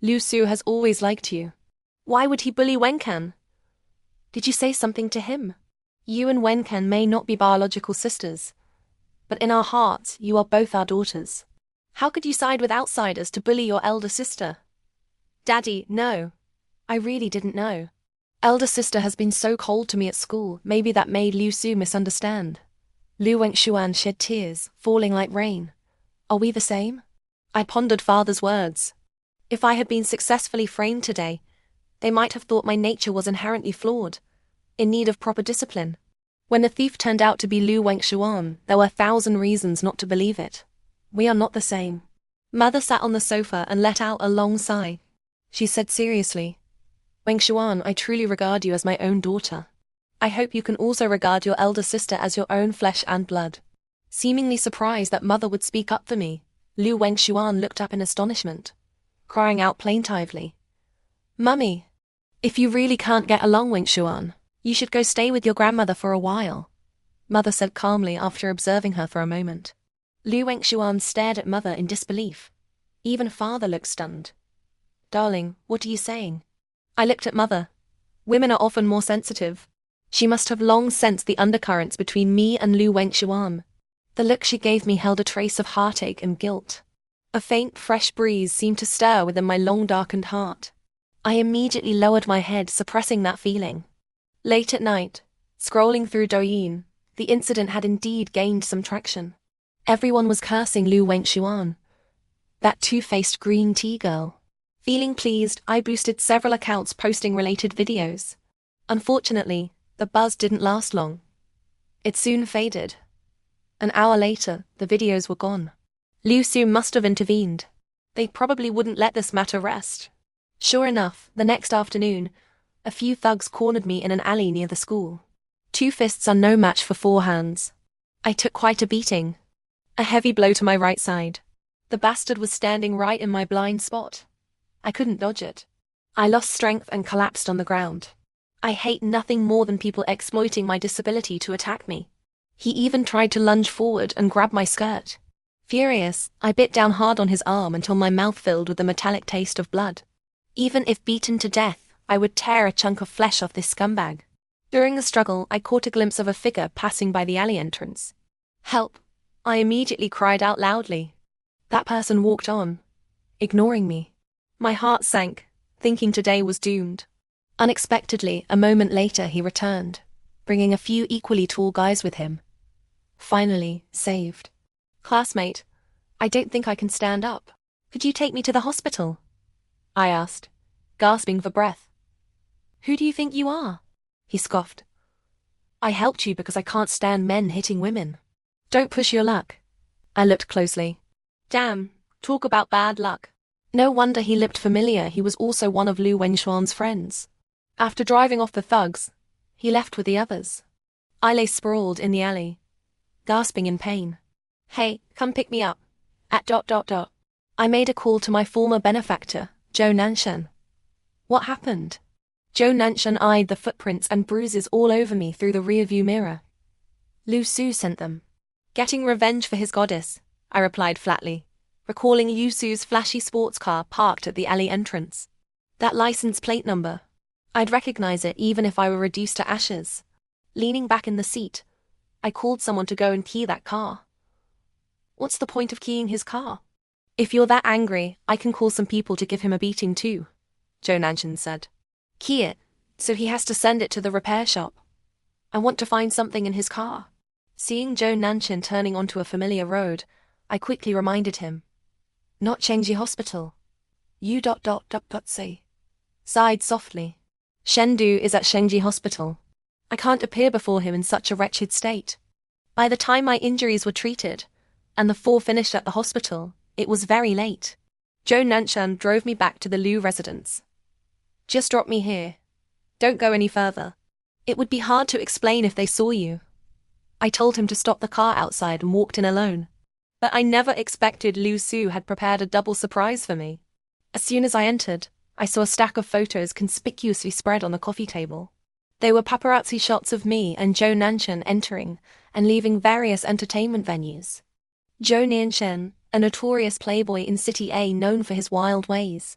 Liu Su has always liked you. Why would he bully Wenkan? Did you say something to him? You and Wenkan may not be biological sisters, but in our hearts, you are both our daughters. How could you side with outsiders to bully your elder sister? Daddy, no. I really didn't know. Elder sister has been so cold to me at school, maybe that made Liu Su misunderstand. Liu Wengshuan shed tears, falling like rain. Are we the same? I pondered father's words. If I had been successfully framed today, they might have thought my nature was inherently flawed, in need of proper discipline. When the thief turned out to be Liu Wengshuan, there were 1,000 reasons not to believe it. We are not the same. Mother sat on the sofa and let out a long sigh. She said seriously, Wengshuan, I truly regard you as my own daughter. I hope you can also regard your elder sister as your own flesh and blood. Seemingly surprised that mother would speak up for me, Liu Wengshuan looked up in astonishment, crying out plaintively, Mummy, if you really can't get along, Wengshuan, you should go stay with your grandmother for a while, mother said calmly after observing her for a moment. Liu Wengshuan stared at mother in disbelief. Even father looked stunned. Darling, what are you saying? I looked at mother. Women are often more sensitive. She must have long sensed the undercurrents between me and Liu Wengshuan. The look she gave me held a trace of heartache and guilt. A faint, fresh breeze seemed to stir within my long-darkened heart. I immediately lowered my head, suppressing that feeling. Late at night, scrolling through Douyin, the incident had indeed gained some traction. Everyone was cursing Liu Wengshuan, that two-faced green tea girl. Feeling pleased, I boosted several accounts posting related videos. Unfortunately, the buzz didn't last long. It soon faded. An hour later, the videos were gone. Liu Su must have intervened. They probably wouldn't let this matter rest. Sure enough, the next afternoon, a few thugs cornered me in an alley near the school. 2 fists are no match for 4 hands. I took quite a beating. A heavy blow to my right side. The bastard was standing right in my blind spot. I couldn't dodge it. I lost strength and collapsed on the ground. I hate nothing more than people exploiting my disability to attack me. He even tried to lunge forward and grab my skirt. Furious, I bit down hard on his arm until my mouth filled with the metallic taste of blood. Even if beaten to death, I would tear a chunk of flesh off this scumbag. During the struggle, I caught a glimpse of a figure passing by the alley entrance. Help! I immediately cried out loudly. That person walked on, ignoring me. My heart sank, thinking today was doomed. Unexpectedly, a moment later he returned, bringing a few equally tall guys with him. Finally, saved. Classmate, I don't think I can stand up. Could you take me to the hospital? I asked, gasping for breath. Who do you think you are? He scoffed. I helped you because I can't stand men hitting women. Don't push your luck. I looked closely. Damn, talk about bad luck. No wonder he looked familiar, he was also one of Liu Wengshuan's friends. After driving off the thugs, he left with the others. I lay sprawled in the alley, gasping in pain. Hey, come pick me up. I made a call to my former benefactor, Zhou Nanshan. What happened? Zhou Nanshan eyed the footprints and bruises all over me through the rearview mirror. Liu Su sent them. Getting revenge for his goddess, I replied flatly, recalling Liu Su's flashy sports car parked at the alley entrance. That license plate number. I'd recognize it even if I were reduced to ashes. Leaning back in the seat, I called someone to go and key that car. What's the point of keying his car? If you're that angry, I can call some people to give him a beating too, Zhou Nanshan said. Key it, so he has to send it to the repair shop. I want to find something in his car. Seeing Zhou Nanshan turning onto a familiar road, I quickly reminded him. Not Chengji Hospital. You say. Sighed softly. Shendu is at Chengji Hospital. I can't appear before him in such a wretched state. By the time my injuries were treated, and the 4 finished at the hospital. It was very late. Zhou Nanshan drove me back to the Liu residence. Just drop me here. Don't go any further. It would be hard to explain if they saw you. I told him to stop the car outside and walked in alone. But I never expected Liu Su had prepared a double surprise for me. As soon as I entered, I saw a stack of photos conspicuously spread on the coffee table. They were paparazzi shots of me and Zhou Nanshan entering and leaving various entertainment venues. Zhou Nanshan, a notorious playboy in City A known for his wild ways.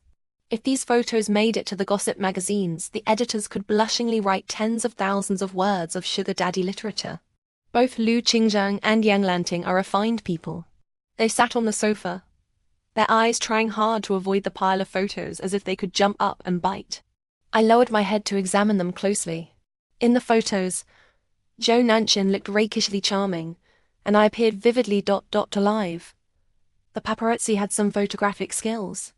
If these photos made it to the gossip magazines, the editors could blushingly write tens of thousands of words of sugar daddy literature. Both Lu Qingzhang and Yang Lanting are refined people. They sat on the sofa, their eyes trying hard to avoid the pile of photos as if they could jump up and bite. I lowered my head to examine them closely. In the photos, Zhou Nanshan looked rakishly charming, and I appeared vividly alive. The paparazzi had some photographic skills.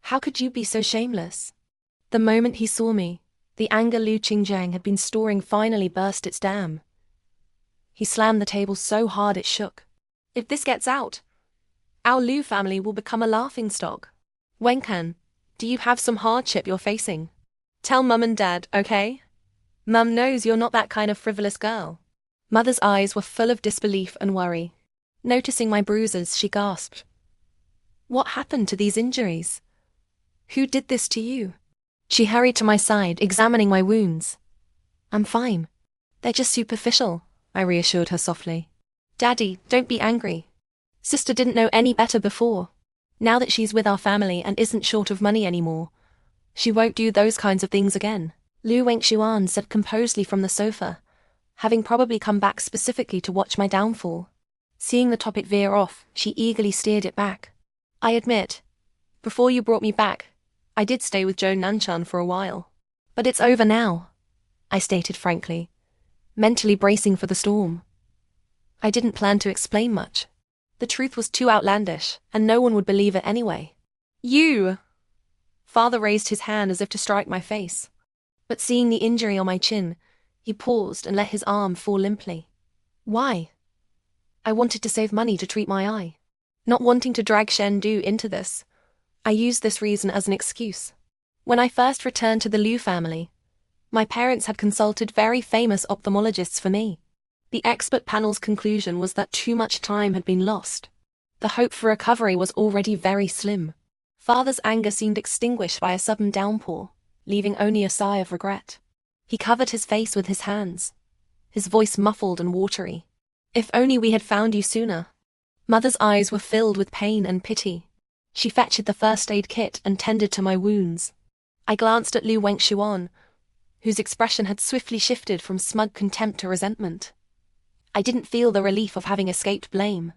How could you be so shameless? The moment he saw me, the anger Lu Qingzhang had been storing finally burst its dam. He slammed the table so hard it shook. If this gets out, our Liu family will become a laughingstock. Wenkan, do you have some hardship you're facing? Tell Mum and Dad, okay? Mum knows you're not that kind of frivolous girl. Mother's eyes were full of disbelief and worry. Noticing my bruises, she gasped. What happened to these injuries? Who did this to you? She hurried to my side, examining my wounds. I'm fine. They're just superficial, I reassured her softly. Daddy, don't be angry. Sister didn't know any better before. Now that she's with our family and isn't short of money anymore, she won't do those kinds of things again. Lu Wengshuan said composedly from the sofa, having probably come back specifically to watch my downfall. Seeing the topic veer off, she eagerly steered it back. I admit, before you brought me back, I did stay with Zhou Nanshan for a while. But it's over now, I stated frankly, mentally bracing for the storm. I didn't plan to explain much. The truth was too outlandish, and no one would believe it anyway. You! Father raised his hand as if to strike my face. But seeing the injury on my chin, he paused and let his arm fall limply. Why? I wanted to save money to treat my eye. Not wanting to drag Shen Du into this, I used this reason as an excuse. When I first returned to the Liu family, my parents had consulted very famous ophthalmologists for me. The expert panel's conclusion was that too much time had been lost. The hope for recovery was already very slim. Father's anger seemed extinguished by a sudden downpour, leaving only a sigh of regret. He covered his face with his hands, his voice muffled and watery. If only we had found you sooner. Mother's eyes were filled with pain and pity. She fetched the first aid kit and tended to my wounds. I glanced at Lu Wengshuan, whose expression had swiftly shifted from smug contempt to resentment. I didn't feel the relief of having escaped blame.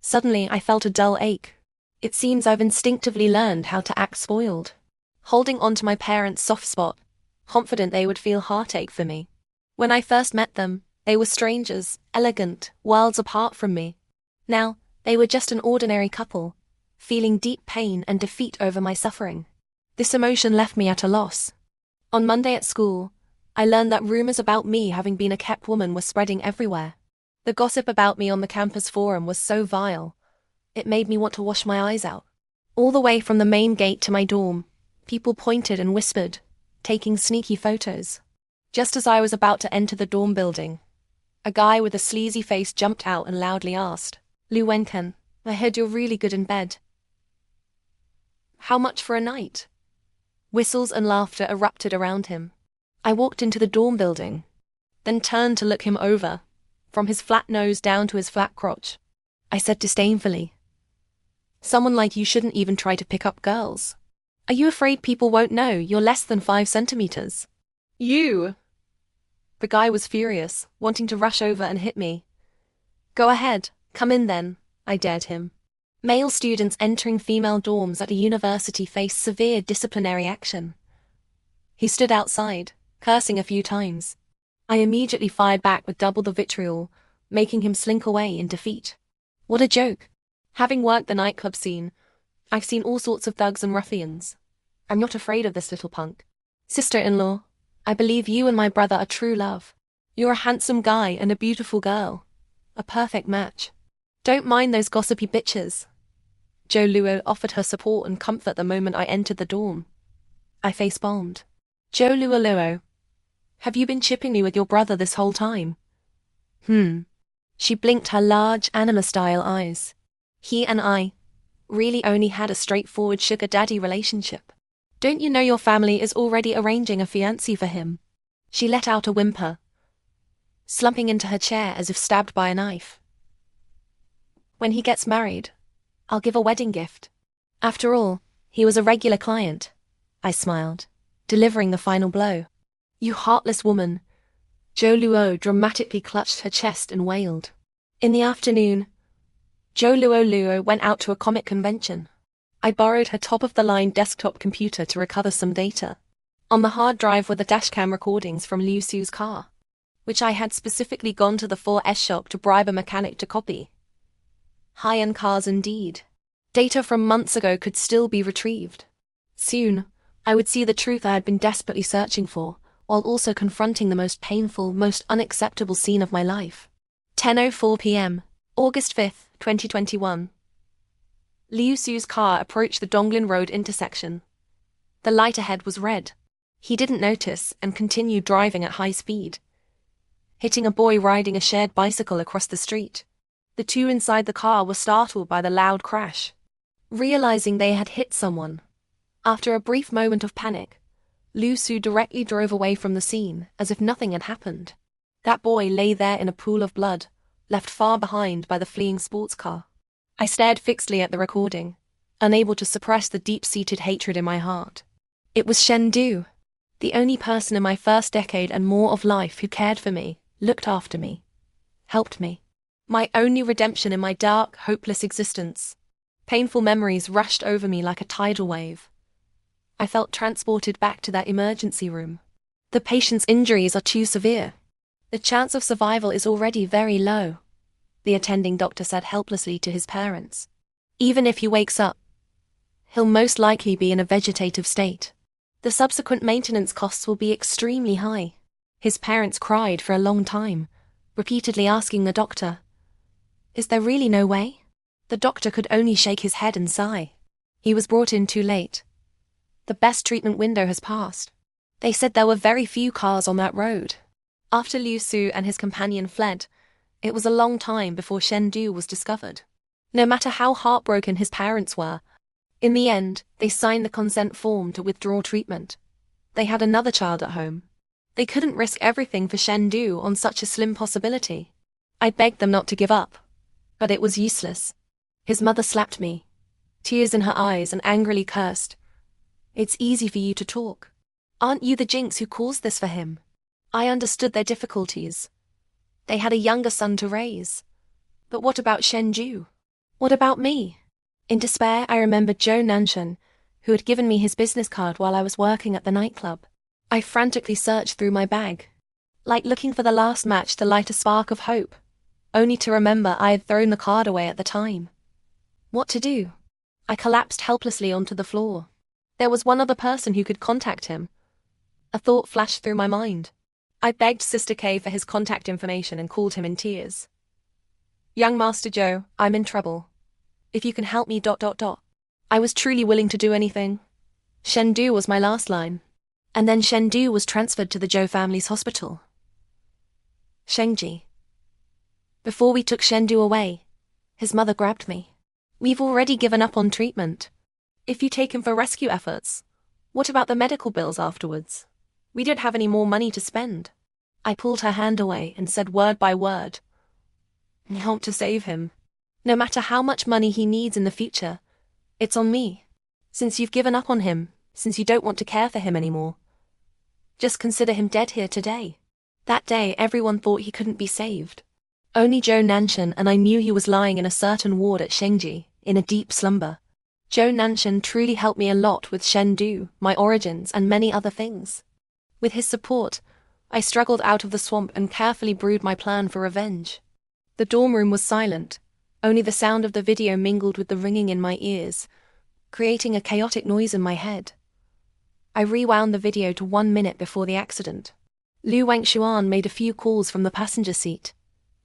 Suddenly I felt a dull ache. It seems I've instinctively learned how to act spoiled. Holding on to my parents' soft spot, confident they would feel heartache for me. When I first met them, they were strangers, elegant, worlds apart from me. Now, they were just an ordinary couple, feeling deep pain and defeat over my suffering. This emotion left me at a loss. On Monday at school, I learned that rumors about me having been a kept woman were spreading everywhere. The gossip about me on the campus forum was so vile, it made me want to wash my eyes out. All the way from the main gate to my dorm, people pointed and whispered, taking sneaky photos. Just as I was about to enter the dorm building, a guy with a sleazy face jumped out and loudly asked, Lu Wenken, I heard you're really good in bed. How much for a night? Whistles and laughter erupted around him. I walked into the dorm building, then turned to look him over, from his flat nose down to his flat crotch. I said disdainfully, someone like you shouldn't even try to pick up girls. Are you afraid people won't know you're less than 5 centimeters? You! The guy was furious, wanting to rush over and hit me. Go ahead, come in then, I dared him. Male students entering female dorms at a university face severe disciplinary action. He stood outside, cursing a few times. I immediately fired back with double the vitriol, making him slink away in defeat. What a joke. Having worked the nightclub scene, I've seen all sorts of thugs and ruffians. I'm not afraid of this little punk. Sister-in-law, I believe you and my brother are true love. You're a handsome guy and a beautiful girl. A perfect match. Don't mind those gossipy bitches. Zhou Luo offered her support and comfort the moment I entered the dorm. I face-palmed. Zhou Luo, have you been chipping me with your brother this whole time? She blinked her large, anima-style eyes. He and I really only had a straightforward sugar daddy relationship. Don't you know your family is already arranging a fiancé for him? She let out a whimper, slumping into her chair as if stabbed by a knife. When he gets married, I'll give a wedding gift. After all, he was a regular client. I smiled, delivering the final blow. You heartless woman. Zhou Luo dramatically clutched her chest and wailed. In the afternoon, Zhou Luo went out to a comic convention. I borrowed her top-of-the-line desktop computer to recover some data. On the hard drive were the dashcam recordings from Liu Su's car, which I had specifically gone to the 4S shop to bribe a mechanic to copy. High-end cars indeed. Data from months ago could still be retrieved. Soon, I would see the truth I had been desperately searching for, while also confronting the most painful, most unacceptable scene of my life. 10:04 p.m., August 5th, 2021. Liu Su's car approached the Donglin Road intersection. The light ahead was red. He didn't notice and continued driving at high speed, hitting a boy riding a shared bicycle across the street. The two inside the car were startled by the loud crash, realizing they had hit someone. After a brief moment of panic, Liu Su directly drove away from the scene as if nothing had happened. That boy lay there in a pool of blood, left far behind by the fleeing sports car. I stared fixedly at the recording, unable to suppress the deep-seated hatred in my heart. It was Shen Du, the only person in my first decade and more of life who cared for me, looked after me, helped me. My only redemption in my dark, hopeless existence. Painful memories rushed over me like a tidal wave. I felt transported back to that emergency room. The patient's injuries are too severe. The chance of survival is already very low, the attending doctor said helplessly to his parents. Even if he wakes up, he'll most likely be in a vegetative state. The subsequent maintenance costs will be extremely high. His parents cried for a long time, repeatedly asking the doctor, "Is there really no way?" The doctor could only shake his head and sigh. He was brought in too late. The best treatment window has passed. They said there were very few cars on that road. After Liu Su and his companion fled, it was a long time before Shen Du was discovered. No matter how heartbroken his parents were, in the end, they signed the consent form to withdraw treatment. They had another child at home. They couldn't risk everything for Shen Du on such a slim possibility. I begged them not to give up, but it was useless. His mother slapped me, tears in her eyes, and angrily cursed. "It's easy for you to talk. Aren't you the jinx who caused this for him?" I understood their difficulties. They had a younger son to raise. But what about Shen Du? What about me? In despair, I remembered Zhou Nanshan, who had given me his business card while I was working at the nightclub. I frantically searched through my bag, like looking for the last match to light a spark of hope, only to remember I had thrown the card away at the time. What to do? I collapsed helplessly onto the floor. There was one other person who could contact him. A thought flashed through my mind. I begged Sister K for his contact information and called him in tears. "Young Master Zhou, I'm in trouble. If you can help me ... I was truly willing to do anything. Shen Du was my last line. And then Shen Du was transferred to the Zhou family's hospital. Shengji. Before we took Shen Du away, his mother grabbed me. "We've already given up on treatment. If you take him for rescue efforts, what about the medical bills afterwards? We don't have any more money to spend." I pulled her hand away and said word by word, "Help to save him. No matter how much money he needs in the future, it's on me. Since you've given up on him, since you don't want to care for him anymore, just consider him dead here today." That day, everyone thought he couldn't be saved. Only Zhou Nanshan and I knew he was lying in a certain ward at Shengji, in a deep slumber. Zhou Nanshan truly helped me a lot with Shen Du, my origins, and many other things. With his support, I struggled out of the swamp and carefully brewed my plan for revenge. The dorm room was silent. Only the sound of the video mingled with the ringing in my ears, creating a chaotic noise in my head. I rewound the video to 1 minute before the accident. Lu Wangshuan made a few calls from the passenger seat.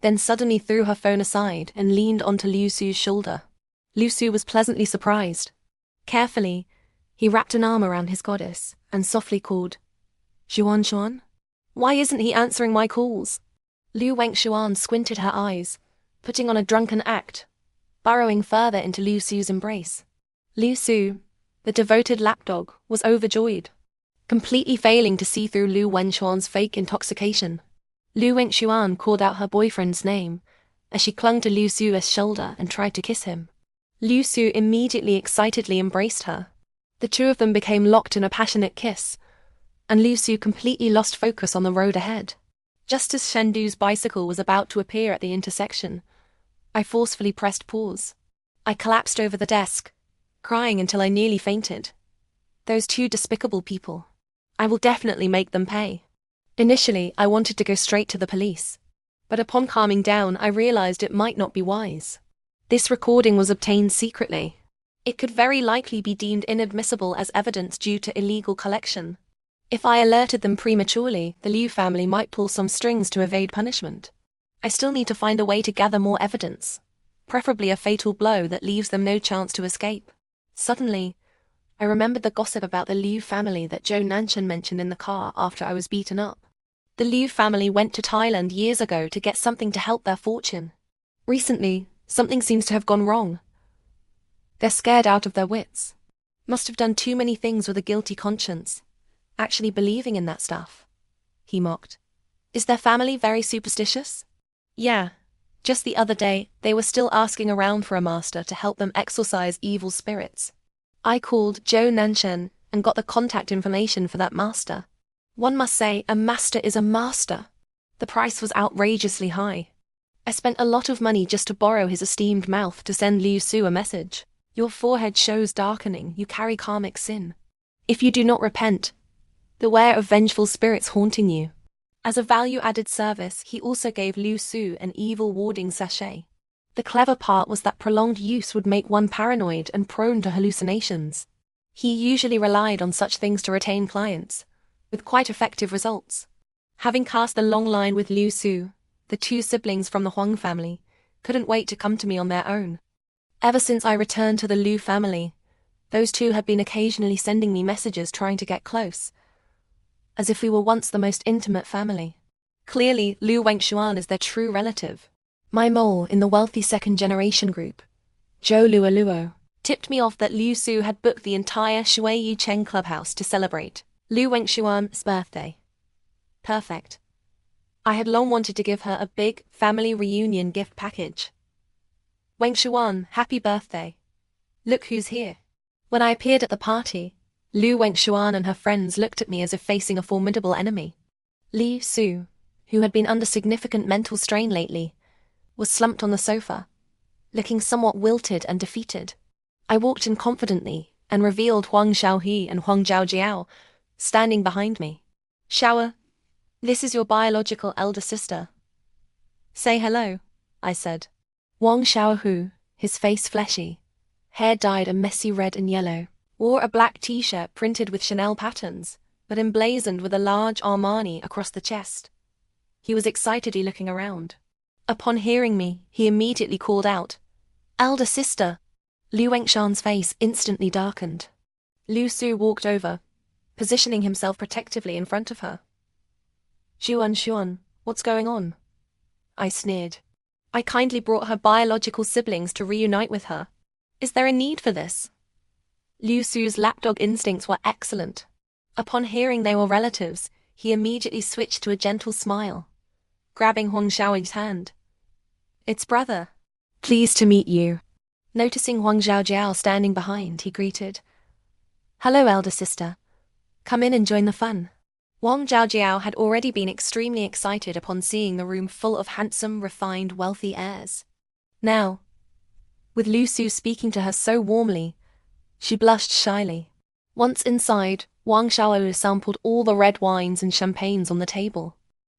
then suddenly threw her phone aside and leaned onto Liu Su's shoulder. Liu Su was pleasantly surprised. Carefully, he wrapped an arm around his goddess and softly called, "Xuan. Why isn't he answering my calls?" Liu Wengshuan squinted her eyes, putting on a drunken act, burrowing further into Liu Su's embrace. Liu Su, the devoted lapdog, was overjoyed, completely failing to see through Liu Wengshuan's fake intoxication. Liu Wengshuan called out her boyfriend's name as she clung to Liu Su's shoulder and tried to kiss him. Liu Su immediately excitedly embraced her. The two of them became locked in a passionate kiss, and Liu Su completely lost focus on the road ahead. Just as Shendu's bicycle was about to appear at the intersection, I forcefully pressed pause. I collapsed over the desk, crying until I nearly fainted. Those two despicable people. I will definitely make them pay. Initially, I wanted to go straight to the police, but upon calming down, I realized it might not be wise. This recording was obtained secretly. It could very likely be deemed inadmissible as evidence due to illegal collection. If I alerted them prematurely, the Liu family might pull some strings to evade punishment. I still need to find a way to gather more evidence, preferably a fatal blow that leaves them no chance to escape. Suddenly, I remembered the gossip about the Liu family that Zhou Nanshan mentioned in the car after I was beaten up. The Liu family went to Thailand years ago to get something to help their fortune. Recently, something seems to have gone wrong. They're scared out of their wits. Must have done too many things with a guilty conscience, actually believing in that stuff. He mocked. Is their family very superstitious? Yeah. Just the other day, they were still asking around for a master to help them exorcise evil spirits. I called Zhou Nanshan and got the contact information for that master. One must say, a master is a master. The price was outrageously high. I spent a lot of money just to borrow his esteemed mouth to send Liu Su a message. Your forehead shows darkening, you carry karmic sin. If you do not repent, beware of vengeful spirits haunting you. As a value-added service, he also gave Liu Su an evil warding sachet. The clever part was that prolonged use would make one paranoid and prone to hallucinations. He usually relied on such things to retain clients, with quite effective results. Having cast a long line with Liu Su, the two siblings from the Huang family couldn't wait to come to me on their own. Ever since I returned to the Liu family, those two had been occasionally sending me messages trying to get close, as if we were once the most intimate family. Clearly, Liu Wengshuan is their true relative. My mole in the wealthy second-generation group, Zhou Luoluo, tipped me off that Liu Su had booked the entire Shui Yu Cheng clubhouse to celebrate Liu Wengshuan's birthday. Perfect. I had long wanted to give her a big family reunion gift package. Wengshuan, happy birthday. Look who's here. When I appeared at the party, Liu Wengshuan and her friends looked at me as if facing a formidable enemy. Liu Su, who had been under significant mental strain lately, was slumped on the sofa, looking somewhat wilted and defeated. I walked in confidently and revealed Huang Xiaohe and Huang Zhaojiao standing behind me. Xiao, this is your biological elder sister. Say hello, I said. Wang Xiaohu, his face fleshy, hair dyed a messy red and yellow, wore a black t-shirt printed with Chanel patterns, but emblazoned with a large Armani across the chest. He was excitedly looking around. Upon hearing me, he immediately called out, "Elder sister!" Liu Wengshan's face instantly darkened. Liu Su walked over, positioning himself protectively in front of her. Xuan, what's going on?" I sneered. I kindly brought her biological siblings to reunite with her. Is there a need for this? Liu Su's lapdog instincts were excellent. Upon hearing they were relatives, he immediately switched to a gentle smile, grabbing Huang Xiaoyi's hand. "It's brother. Pleased to meet you." Noticing Huang Zhaojiao standing behind, he greeted, "Hello, elder sister. Come in and join the fun." Huang Zhaojiao had already been extremely excited upon seeing the room full of handsome, refined, wealthy heirs. Now, with Liu Su speaking to her so warmly, she blushed shyly. Once inside, Wang Xiaoyu sampled all the red wines and champagnes on the table.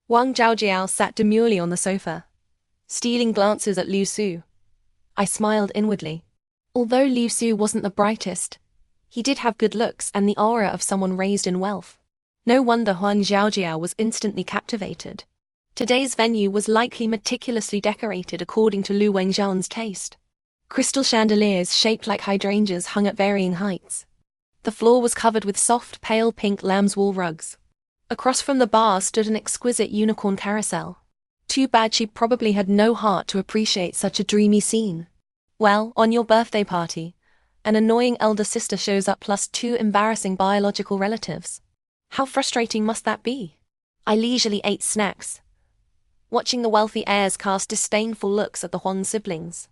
Huang Zhaojiao sat demurely on the sofa, stealing glances at Liu Su. I smiled inwardly. Although Liu Su wasn't the brightest, he did have good looks and the aura of someone raised in wealth. No wonder Huang Zhaojiao was instantly captivated. Today's venue was likely meticulously decorated according to Lu Wengzhan's taste. Crystal chandeliers shaped like hydrangeas hung at varying heights. The floor was covered with soft, pale pink lamb's wool rugs. Across from the bar stood an exquisite unicorn carousel. Too bad she probably had no heart to appreciate such a dreamy scene. Well, on your birthday party, an annoying elder sister shows up plus 2 embarrassing biological relatives. How frustrating must that be? I leisurely ate snacks, watching the wealthy heirs cast disdainful looks at the Huang siblings.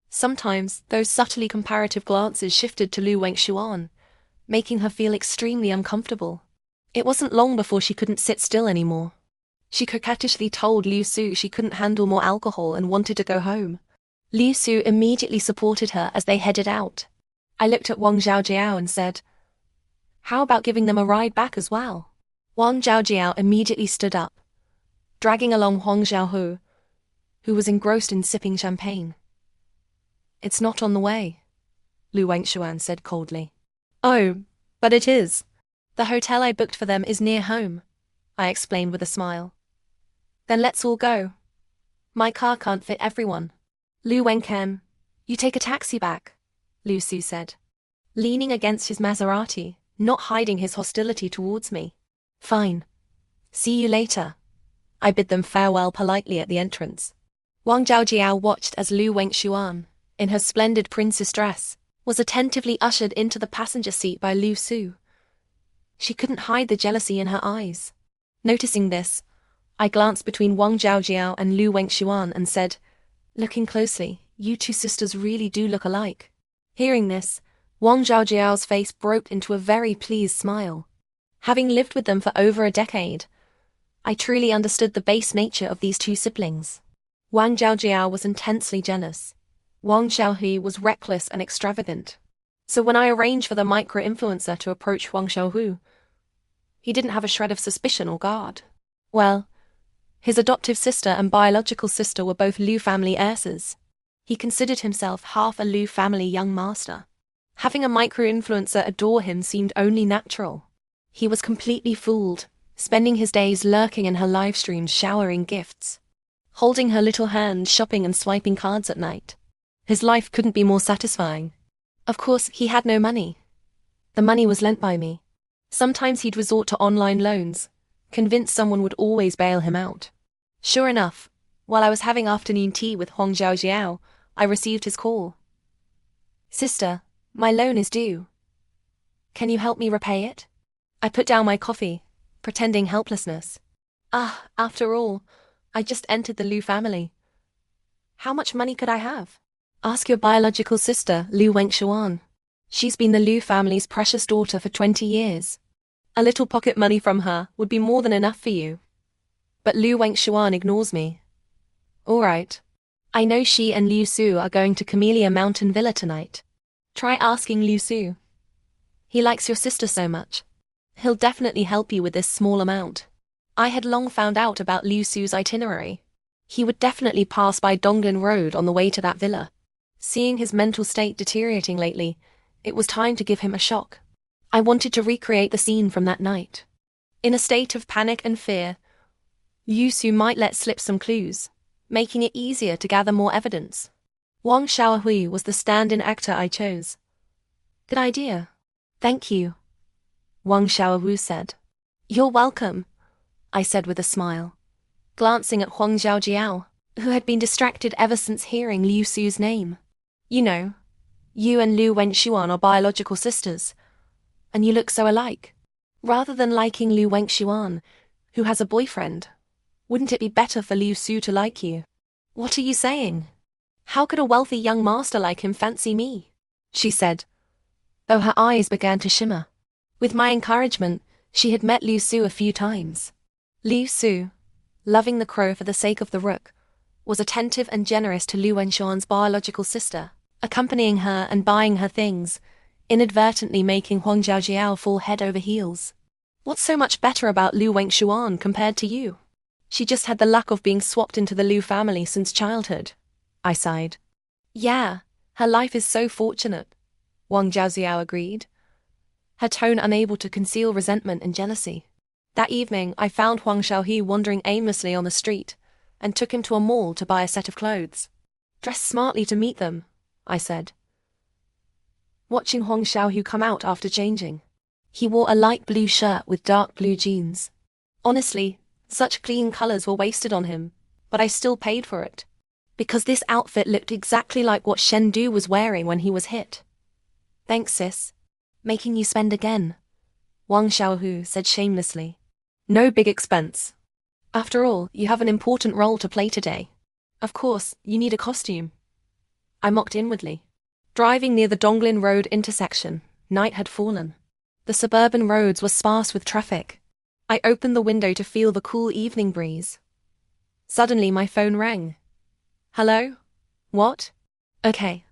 Sometimes, those subtly comparative glances shifted to Lu Wengxuan, making her feel extremely uncomfortable. It wasn't long before she couldn't sit still anymore. She coquettishly told Liu Su she couldn't handle more alcohol and wanted to go home. Liu Su immediately supported her as they headed out. I looked at Wang Zhaojiao and said, "How about giving them a ride back as well?" Wang Zhaojiao immediately stood up, dragging along Huang Xiaohu, who was engrossed in sipping champagne. "It's not on the way," Lu Wengxuan said coldly. "Oh, but it is. The hotel I booked for them is near home," I explained with a smile. "Then let's all go. My car can't fit everyone." "Lu Wenken, you take a taxi back," Lu Su said, leaning against his Maserati, not hiding his hostility towards me. "Fine. See you later." I bid them farewell politely at the entrance. Wang Zhaojiao watched as Lu Wengxuan, in her splendid princess dress, was attentively ushered into the passenger seat by Liu Su. She couldn't hide the jealousy in her eyes. Noticing this, I glanced between Wang Zhaojiao and Lu Wengxuan and said, "Looking closely, you two sisters really do look alike." Hearing this, Wang Zhaojiao's face broke into a very pleased smile. Having lived with them for over a decade, I truly understood the base nature of these two siblings. Wang Zhaojiao was intensely jealous. Wang Xiaohui was reckless and extravagant. So when I arranged for the micro-influencer to approach Huang Xiaohu, he didn't have a shred of suspicion or guard. Well, his adoptive sister and biological sister were both Liu family heiresses. He considered himself half a Liu family young master. Having a micro-influencer adore him seemed only natural. He was completely fooled, spending his days lurking in her live streams showering gifts, holding her little hand shopping and swiping cards at night. His life couldn't be more satisfying. Of course, he had no money. The money was lent by me. Sometimes he'd resort to online loans, convinced someone would always bail him out. Sure enough, while I was having afternoon tea with Huang Zhaojiao, I received his call. "Sister, my loan is due. Can you help me repay it?" I put down my coffee, pretending helplessness. After all, I just entered the Liu family. How much money could I have? Ask your biological sister, Lu Wengxuan. She's been the Liu family's precious daughter for 20 years. A little pocket money from her would be more than enough for you. But Lu Wengxuan ignores me. All right. I know she and Liu Su are going to Camellia Mountain Villa tonight. Try asking Liu Su. He likes your sister so much. He'll definitely help you with this small amount. I had long found out about Liu Su's itinerary. He would definitely pass by Dongling Road on the way to that villa. Seeing his mental state deteriorating lately, it was time to give him a shock. I wanted to recreate the scene from that night. In a state of panic and fear, Liu Su might let slip some clues, making it easier to gather more evidence. Wang Xiaohui was the stand-in actor I chose. Good idea. Thank you, Wang Xiaohui said. You're welcome, I said with a smile, glancing at Huang Zhaojiao, who had been distracted ever since hearing Liu Su's name. You know, you and Lu Wengxuan are biological sisters, and you look so alike. Rather than liking Lu Wengxuan, who has a boyfriend, wouldn't it be better for Liu Su to like you? What are you saying? How could a wealthy young master like him fancy me? She said, though her eyes began to shimmer. With my encouragement, she had met Liu Su a few times. Liu Su, loving the crow for the sake of the rook, was attentive and generous to Lu Wengxuan's biological sister, accompanying her and buying her things, inadvertently making Huang Zhaojiao fall head over heels. What's so much better about Lu Wengxuan compared to you? She just had the luck of being swapped into the Liu family since childhood, I sighed. Yeah, her life is so fortunate, Wang Zhaojiao agreed, her tone unable to conceal resentment and jealousy. That evening, I found Huang Xiaohu wandering aimlessly on the street and took him to a mall to buy a set of clothes. Dress smartly to meet them, I said, watching Huang Xiaohu come out after changing. He wore a light blue shirt with dark blue jeans. Honestly, such clean colors were wasted on him, but I still paid for it, because this outfit looked exactly like what Shen Du was wearing when he was hit. Thanks, sis. Making you spend again, Wang Xiaohu said shamelessly. No big expense. After all, you have an important role to play today. Of course, you need a costume. I mocked inwardly. Driving near the Donglin Road intersection, night had fallen. The suburban roads were sparse with traffic. I opened the window to feel the cool evening breeze. Suddenly my phone rang. Hello? What? Okay.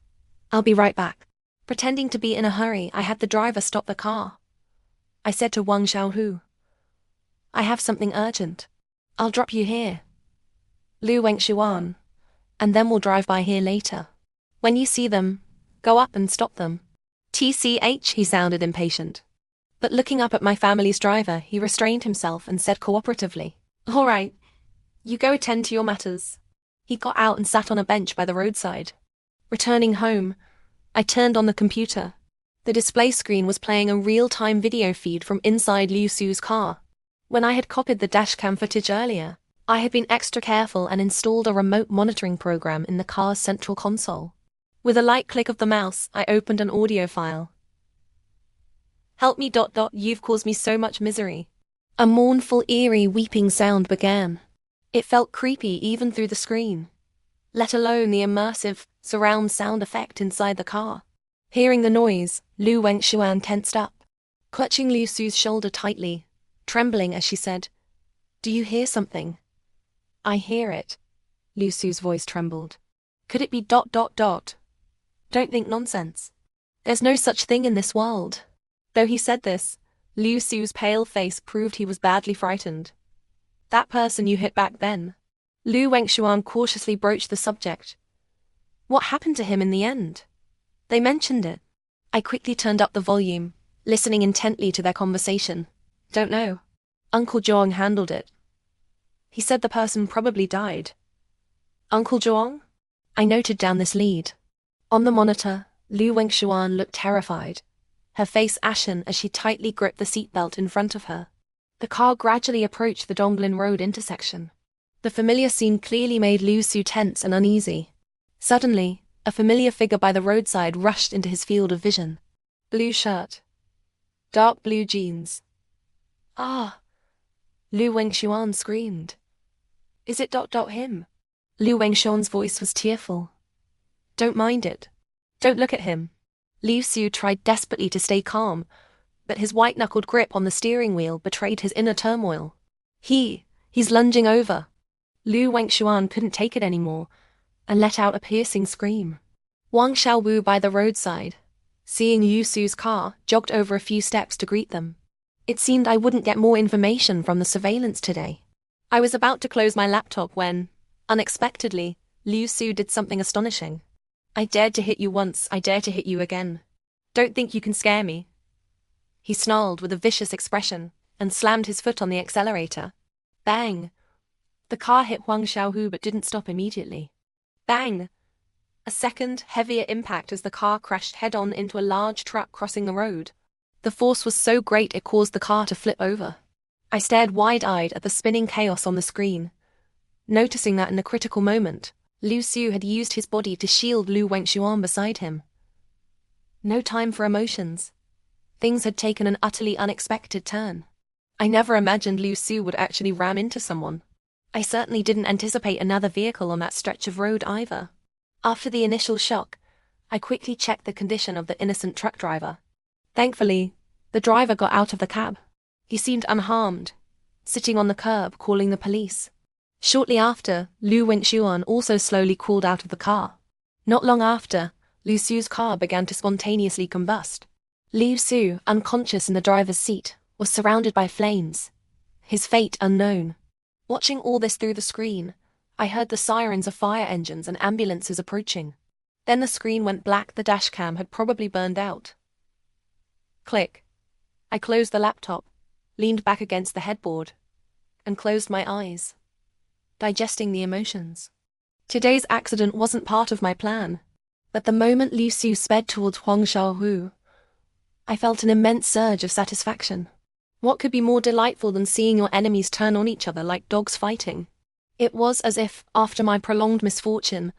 I'll be right back. Pretending to be in a hurry, I had the driver stop the car. I said to Wang Xiaohu, I have something urgent. I'll drop you here, Lu Wengshuan, and then we'll drive by here later. When you see them, go up and stop them. TCH, he sounded impatient. But looking up at my family's driver, he restrained himself and said cooperatively, All right, you go attend to your matters. He got out and sat on a bench by the roadside. Returning home, I turned on the computer. The display screen was playing a real-time video feed from inside Liu Su's car. When I had copied the dashcam footage earlier, I had been extra careful and installed a remote monitoring program in the car's central console. With a light click of the mouse, I opened an audio file. Help me ... you've caused me so much misery. A mournful, eerie, weeping sound began. It felt creepy even through the screen, let alone the immersive, surround sound effect inside the car. Hearing the noise, Lu Wengshuan tensed up, clutching Liu Su's shoulder tightly, trembling as she said, Do you hear something? I hear it. Liu Su's voice trembled. Could it be ... Don't think nonsense. There's no such thing in this world. Though he said this, Liu Su's pale face proved he was badly frightened. That person you hit back then. Lu Wengshuan cautiously broached the subject. What happened to him in the end? They mentioned it. I quickly turned up the volume, listening intently to their conversation. Don't know. Uncle Zhong handled it. He said the person probably died. Uncle Zhong? I noted down this lead. On the monitor, Lu Wengshuan looked terrified, her face ashen as she tightly gripped the seatbelt in front of her. The car gradually approached the Donglin Road intersection. The familiar scene clearly made Liu Su tense and uneasy. Suddenly, a familiar figure by the roadside rushed into his field of vision. Blue shirt. Dark blue jeans. Ah! Lu Wengshuan screamed. Is it ... him? Lu Wengshuan's voice was tearful. Don't mind it. Don't look at him. Liu Su tried desperately to stay calm, but his white-knuckled grip on the steering wheel betrayed his inner turmoil. He's lunging over. Lu Wengshuan couldn't take it anymore, and let out a piercing scream. Wang Xiaowu by the roadside, seeing Liu Su's car, jogged over a few steps to greet them. It seemed I wouldn't get more information from the surveillance today. I was about to close my laptop when, unexpectedly, Liu Su did something astonishing. I dared to hit you once, I dare to hit you again. Don't think you can scare me. He snarled with a vicious expression and slammed his foot on the accelerator. Bang! The car hit Huang Xiaohu but didn't stop immediately. Bang! A second, heavier impact as the car crashed head-on into a large truck crossing the road. The force was so great it caused the car to flip over. I stared wide-eyed at the spinning chaos on the screen, noticing that in a critical moment, Liu Su had used his body to shield Lu Wengshuan beside him. No time for emotions. Things had taken an utterly unexpected turn. I never imagined Liu Su would actually ram into someone. I certainly didn't anticipate another vehicle on that stretch of road either. After the initial shock, I quickly checked the condition of the innocent truck driver. Thankfully, the driver got out of the cab. He seemed unharmed, sitting on the curb calling the police. Shortly after, Lu Wengshuan also slowly crawled out of the car. Not long after, Liu Su's car began to spontaneously combust. Liu Su, unconscious in the driver's seat, was surrounded by flames, his fate unknown. Watching all this through the screen, I heard the sirens of fire engines and ambulances approaching. Then the screen went black. The dashcam had probably burned out. Click. I closed the laptop, leaned back against the headboard, and closed my eyes, digesting the emotions. Today's accident wasn't part of my plan, but the moment Liu Su sped towards Huang Xiaohu, I felt an immense surge of satisfaction. What could be more delightful than seeing your enemies turn on each other like dogs fighting? It was as if, after my prolonged misfortune,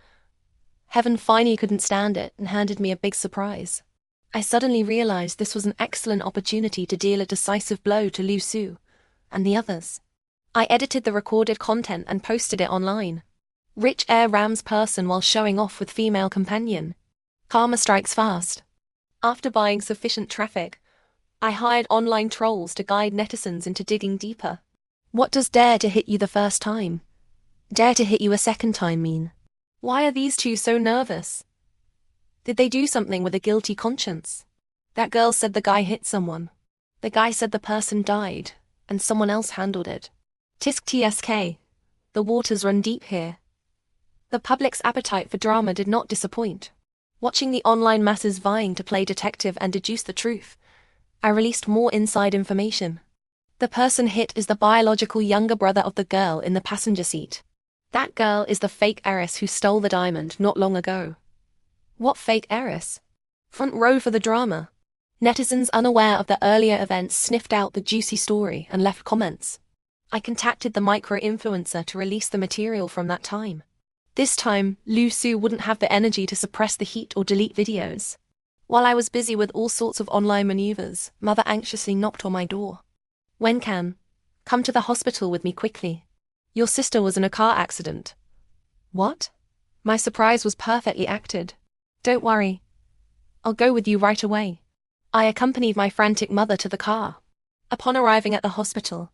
heaven finally couldn't stand it and handed me a big surprise. I suddenly realized this was an excellent opportunity to deal a decisive blow to Liu Su and the others. I edited the recorded content and posted it online. Rich heir rams person while showing off with female companion. Karma strikes fast. After buying sufficient traffic, I hired online trolls to guide netizens into digging deeper. What does dare to hit you the first time? Dare to hit you a second time mean? Why are these two so nervous? Did they do something with a guilty conscience? That girl said the guy hit someone. The guy said the person died, and someone else handled it. Tisk tsk. The waters run deep here. The public's appetite for drama did not disappoint. Watching the online masses vying to play detective and deduce the truth, I released more inside information. The person hit is the biological younger brother of the girl in the passenger seat. That girl is the fake heiress who stole the diamond not long ago. What fake heiress? Front row for the drama. Netizens unaware of the earlier events sniffed out the juicy story and left comments. I contacted the micro-influencer to release the material from that time. This time, Liu Su wouldn't have the energy to suppress the heat or delete videos. While I was busy with all sorts of online maneuvers, Mother anxiously knocked on my door. When can? Come to the hospital with me quickly. Your sister was in a car accident. What? My surprise was perfectly acted. Don't worry. I'll go with you right away. I accompanied my frantic mother to the car. Upon arriving at the hospital,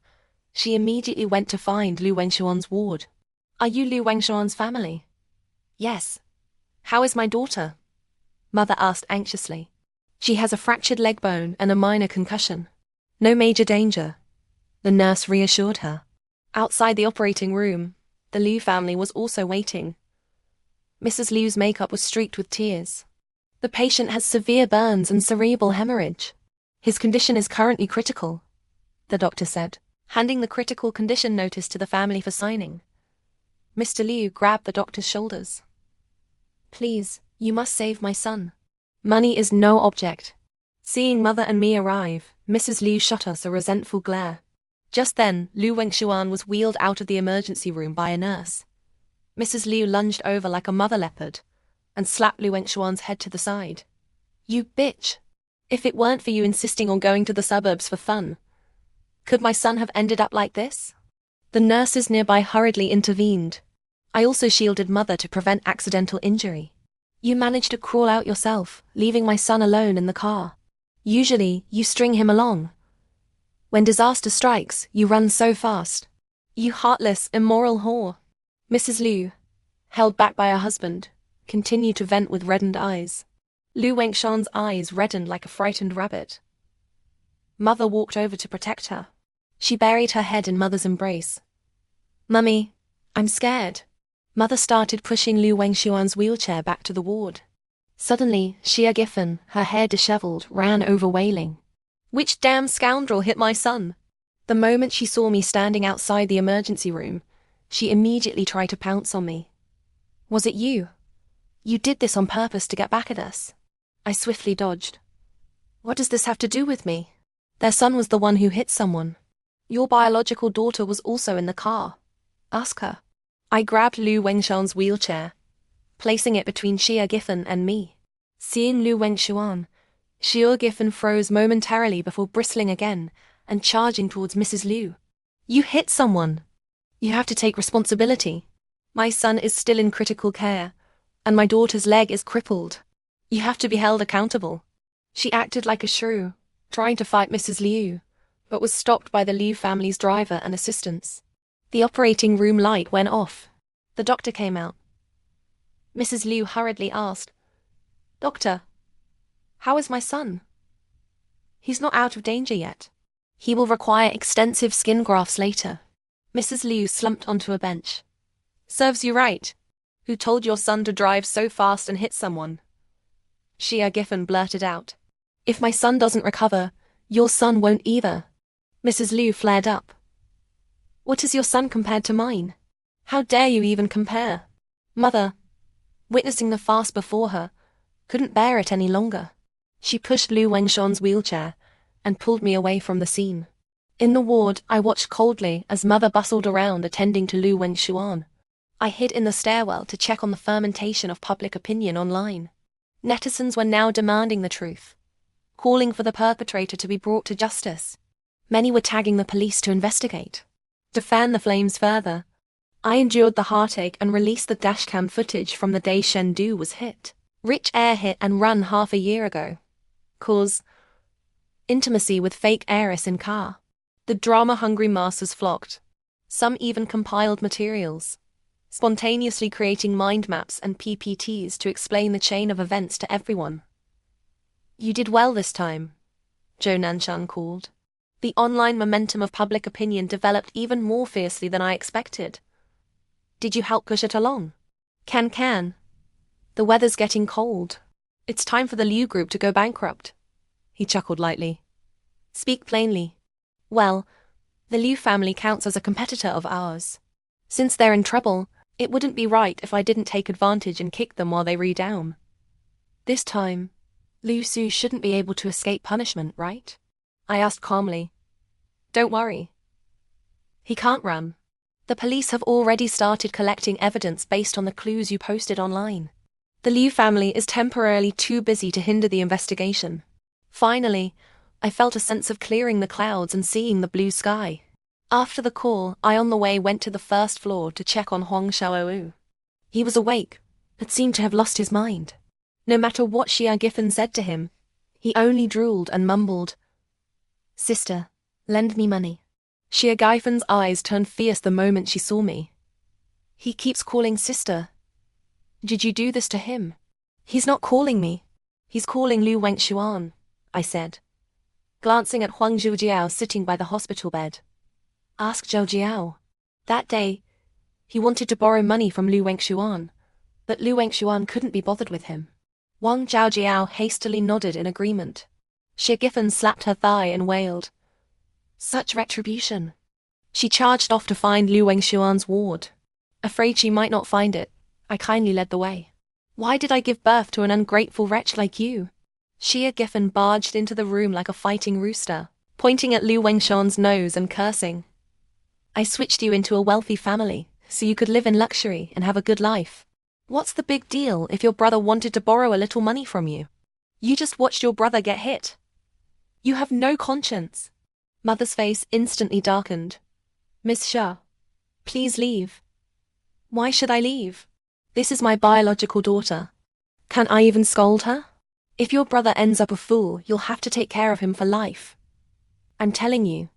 she immediately went to find Lu Wengshuan's ward. Are you Lu Wengshuan's family? Yes. How is my daughter? Mother asked anxiously. She has a fractured leg bone and a minor concussion. No major danger, the nurse reassured her. Outside the operating room, the Liu family was also waiting. Mrs. Liu's makeup was streaked with tears. The patient has severe burns and cerebral hemorrhage. His condition is currently critical, the doctor said, handing the critical condition notice to the family for signing. Mr. Liu grabbed the doctor's shoulders. Please, you must save my son. Money is no object. Seeing Mother and me arrive, Mrs. Liu shot us a resentful glare. Just then, Lu Wengshuan was wheeled out of the emergency room by a nurse. Mrs. Liu lunged over like a mother leopard and slapped Lu Wengshuan's head to the side. You bitch! If it weren't for you insisting on going to the suburbs for fun, could my son have ended up like this? The nurses nearby hurriedly intervened. I also shielded Mother to prevent accidental injury. You managed to crawl out yourself, leaving my son alone in the car. Usually, you string him along. When disaster strikes, you run so fast. You heartless, immoral whore. Mrs. Liu, held back by her husband, continued to vent with reddened eyes. Lu Wengshuan's eyes reddened like a frightened rabbit. Mother walked over to protect her. She buried her head in Mother's embrace. Mummy, I'm scared. Mother started pushing Lu Wengshuan's wheelchair back to the ward. Suddenly, Xia Giffen, her hair disheveled, ran over wailing. Which damn scoundrel hit my son? The moment she saw me standing outside the emergency room, she immediately tried to pounce on me. Was it you? You did this on purpose to get back at us. I swiftly dodged. What does this have to do with me? Their son was the one who hit someone. Your biological daughter was also in the car. Ask her. I grabbed Lu Wengshuan's wheelchair, placing it between Xia Giffen and me. Seeing Lu Wengshuan, Xia Giffen froze momentarily before bristling again and charging towards Mrs. Liu. You hit someone. You have to take responsibility. My son is still in critical care, and my daughter's leg is crippled. You have to be held accountable. She acted like a shrew, trying to fight Mrs. Liu, but was stopped by the Liu family's driver and assistants. The operating room light went off. The doctor came out. Mrs. Liu hurriedly asked, Doctor, how is my son? He's not out of danger yet. He will require extensive skin grafts later. Mrs. Liu slumped onto a bench. Serves you right. Who told your son to drive so fast and hit someone? Xia Giffen blurted out. If my son doesn't recover, your son won't either. Mrs. Liu flared up. What is your son compared to mine? How dare you even compare? Mother, witnessing the farce before her, couldn't bear it any longer. She pushed Lu Wengshuan's wheelchair and pulled me away from the scene. In the ward, I watched coldly as Mother bustled around attending to Lu Wengshuan. I hid in the stairwell to check on the fermentation of public opinion online. Netizens were now demanding the truth, calling for the perpetrator to be brought to justice. Many were tagging the police to investigate. To fan the flames further, I endured the heartache and released the dashcam footage from the day Chengdu was hit. Rich heir hit and run half a year ago. Cause intimacy with fake heiress in car. The drama-hungry masses flocked. Some even compiled materials, spontaneously creating mind maps and PPTs to explain the chain of events to everyone. You did well this time, Zhou Nanshan called. The online momentum of public opinion developed even more fiercely than I expected. Did you help push it along? Can. The weather's getting cold. It's time for the Liu Group to go bankrupt. He chuckled lightly. Speak plainly. Well, the Liu family counts as a competitor of ours. Since they're in trouble, it wouldn't be right if I didn't take advantage and kick them while they re-down. This time, Liu Su shouldn't be able to escape punishment, right? I asked calmly. Don't worry. He can't run. The police have already started collecting evidence based on the clues you posted online. The Liu family is temporarily too busy to hinder the investigation. Finally, I felt a sense of clearing the clouds and seeing the blue sky. After the call, I on the way went to the first floor to check on Huang Xiaowu. He was awake, but seemed to have lost his mind. No matter what Xia Giffen said to him, he only drooled and mumbled, Sister, lend me money. Xia Giffen's eyes turned fierce the moment she saw me. He keeps calling sister. Did you do this to him? He's not calling me. He's calling Lu Wengshuan, I said, glancing at Huang Zhujiao sitting by the hospital bed. Ask Zhou Jiao. That day, he wanted to borrow money from Lu Wengshuan, but Lu Wengshuan couldn't be bothered with him. Wang Zhaojiao hastily nodded in agreement. Xia Giffen slapped her thigh and wailed. Such retribution. She charged off to find Lu Wengshuan's ward. Afraid she might not find it, I kindly led the way. Why did I give birth to an ungrateful wretch like you? Xia Giffen barged into the room like a fighting rooster, pointing at Lu Wengshuan's nose and cursing. I switched you into a wealthy family, so you could live in luxury and have a good life. What's the big deal if your brother wanted to borrow a little money from you? You just watched your brother get hit. You have no conscience. Mother's face instantly darkened. Miss Xia, please leave. Why should I leave? This is my biological daughter. Can't I even scold her? If your brother ends up a fool, you'll have to take care of him for life. I'm telling you.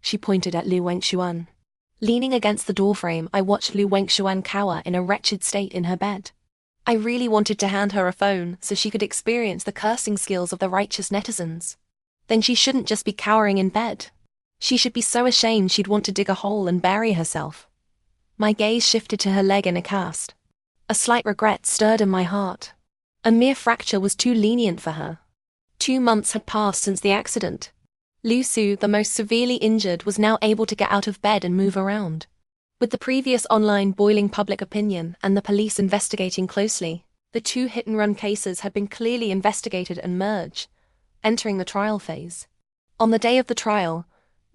She pointed at Lu Wengshuan. Leaning against the doorframe, I watched Lu Wengshuan cower in a wretched state in her bed. I really wanted to hand her a phone so she could experience the cursing skills of the righteous netizens. Then she shouldn't just be cowering in bed. She should be so ashamed she'd want to dig a hole and bury herself. My gaze shifted to her leg in a cast. A slight regret stirred in my heart. A mere fracture was too lenient for her. 2 months had passed since the accident. Lu Su, the most severely injured, was now able to get out of bed and move around. With the previous online boiling public opinion and the police investigating closely, the 2 hit-and-run cases had been clearly investigated and merged, entering the trial phase. On the day of the trial,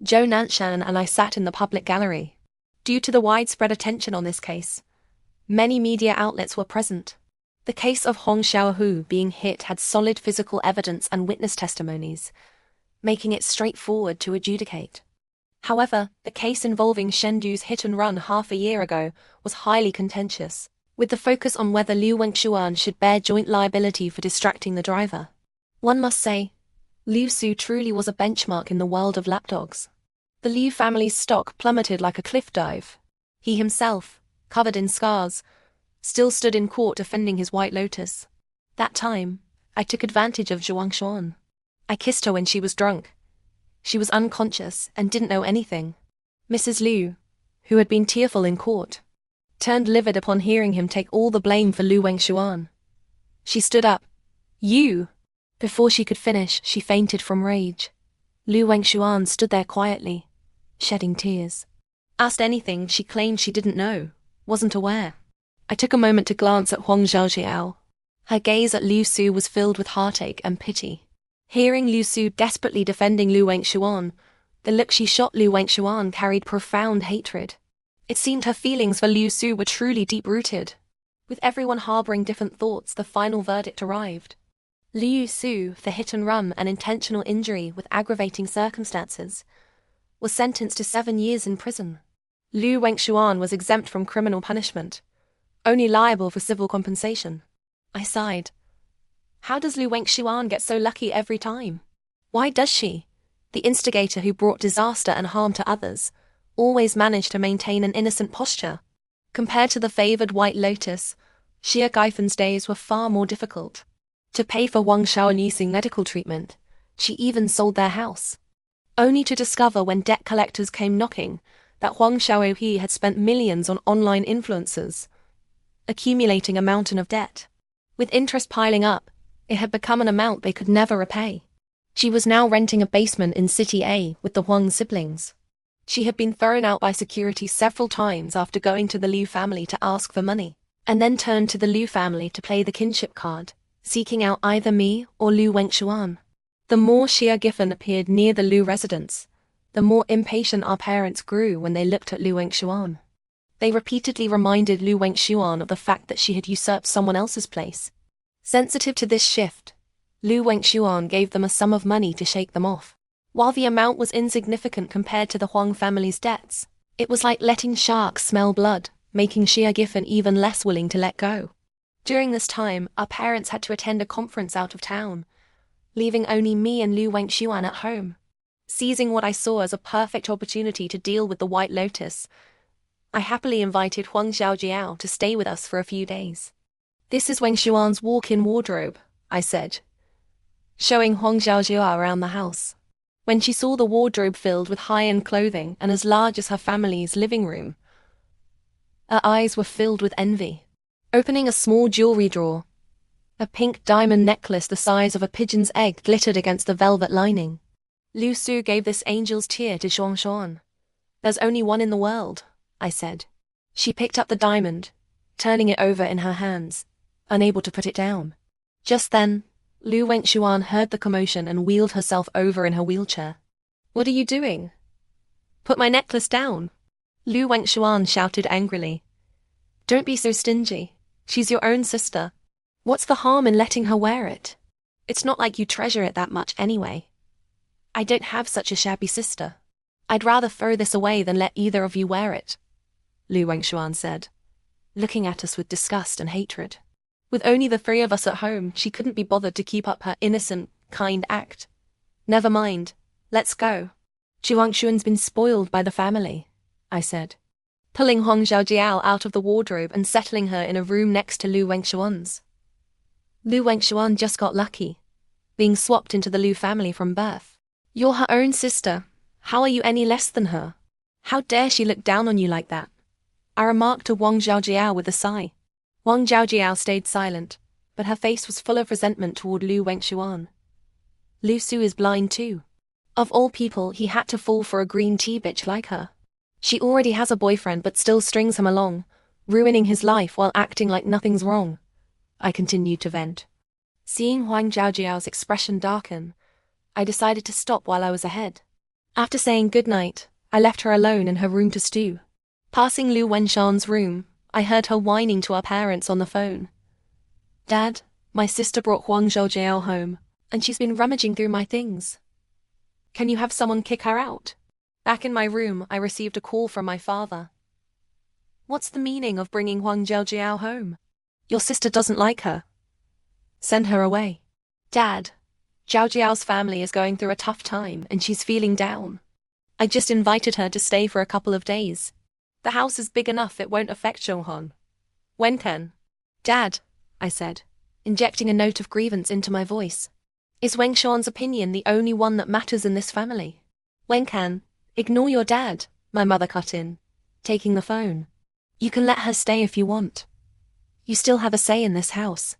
Zhou Nanshan and I sat in the public gallery. Due to the widespread attention on this case, many media outlets were present. The case of Hong Xiaohu being hit had solid physical evidence and witness testimonies, making it straightforward to adjudicate. However, the case involving Chengdu's hit-and-run half a year ago was highly contentious, with the focus on whether Lu Wengshuan should bear joint liability for distracting the driver. One must say, Liu Su truly was a benchmark in the world of lapdogs. The Liu family's stock plummeted like a cliff dive. He himself, covered in scars, still stood in court defending his White Lotus. That time, I took advantage of Zhuang Xuan. I kissed her when she was drunk. She was unconscious and didn't know anything. Mrs. Liu, who had been tearful in court, turned livid upon hearing him take all the blame for Lu Wengshuan. She stood up. You! Before she could finish, she fainted from rage. Lu Wengshuan stood there quietly, shedding tears. Asked anything, she claimed she didn't know, wasn't aware. I took a moment to glance at Huang Xiaojiao. Her gaze at Lu Su was filled with heartache and pity. Hearing Lu Su desperately defending Lu Wengshuan, the look she shot Lu Wengshuan carried profound hatred. It seemed her feelings for Lu Su were truly deep-rooted. With everyone harboring different thoughts, the final verdict arrived. Liu Su, for hit and run and intentional injury with aggravating circumstances, was sentenced to 7 years in prison. Lu Wengshuan was exempt from criminal punishment, only liable for civil compensation. I sighed. How does Lu Wengshuan get so lucky every time? Why does she, the instigator who brought disaster and harm to others, always manage to maintain an innocent posture? Compared to the favored White Lotus, Xia Gaifen's days were far more difficult. To pay for Wang Xiaoyu's medical treatment, she even sold their house. Only to discover when debt collectors came knocking that Huang Xiaoyu had spent millions on online influencers, accumulating a mountain of debt. With interest piling up, it had become an amount they could never repay. She was now renting a basement in City A with the Huang siblings. She had been thrown out by security several times after going to the Liu family to ask for money, and then turned to the Liu family to play the kinship card, seeking out either me or Lu Wengshuan. The more Xia Giffen appeared near the Liu residence, the more impatient our parents grew when they looked at Lu Wengshuan. They repeatedly reminded Lu Wengshuan of the fact that she had usurped someone else's place. Sensitive to this shift, Lu Wengshuan gave them a sum of money to shake them off. While the amount was insignificant compared to the Huang family's debts, it was like letting sharks smell blood, making Xia Giffen even less willing to let go. During this time, our parents had to attend a conference out of town, leaving only me and Lu Wengshuan at home. Seizing what I saw as a perfect opportunity to deal with the White Lotus, I happily invited Huang Xiaojiao to stay with us for a few days. This is Wengshuan's walk-in wardrobe, I said, showing Huang Xiaojiao around the house. When she saw the wardrobe filled with high-end clothing and as large as her family's living room, her eyes were filled with envy. Opening a small jewelry drawer, a pink diamond necklace the size of a pigeon's egg glittered against the velvet lining. Lu Su gave this angel's tear to Xuan. There's only one in the world, I said. She picked up the diamond, turning it over in her hands, unable to put it down. Just then, Lu Wengshuan heard the commotion and wheeled herself over in her wheelchair. What are you doing? Put my necklace down, Lu Wengshuan shouted angrily. Don't be so stingy. She's your own sister. What's the harm in letting her wear it? It's not like you treasure it that much anyway. I don't have such a shabby sister. I'd rather throw this away than let either of you wear it, Lu Wengshuan said, looking at us with disgust and hatred. With only the 3 of us at home, she couldn't be bothered to keep up her innocent, kind act. Never mind. Let's go. Xuanxuan's been spoiled by the family, I said, pulling Huang Xiaojiao out of the wardrobe and settling her in a room next to Lu Wengshuan's. Lu Wengshuan just got lucky, being swapped into the Lu family from birth. You're her own sister. How are you any less than her? How dare she look down on you like that? I remarked to Huang Xiaojiao with a sigh. Huang Xiaojiao stayed silent, but her face was full of resentment toward Lu Wengshuan. Lu Su is blind too. Of all people, he had to fall for a green tea bitch like her. She already has a boyfriend but still strings him along, ruining his life while acting like nothing's wrong. I continued to vent. Seeing Huang Xiaojiao's expression darken, I decided to stop while I was ahead. After saying goodnight, I left her alone in her room to stew. Passing Lu Wenshan's room, I heard her whining to our parents on the phone. Dad, my sister brought Huang Xiaojiao home, and she's been rummaging through my things. Can you have someone kick her out? Back in my room, I received a call from my father. What's the meaning of bringing Huang Xiaojiao home? Your sister doesn't like her. Send her away. Dad, Xiaojiao's family is going through a tough time and she's feeling down. I just invited her to stay for a couple of days. The house is big enough it won't affect Xionghan. When can? Dad, I said, injecting a note of grievance into my voice. Is Wengshuan's opinion the only one that matters in this family? When can? Ignore your dad, my mother cut in, taking the phone. You can let her stay if you want. You still have a say in this house.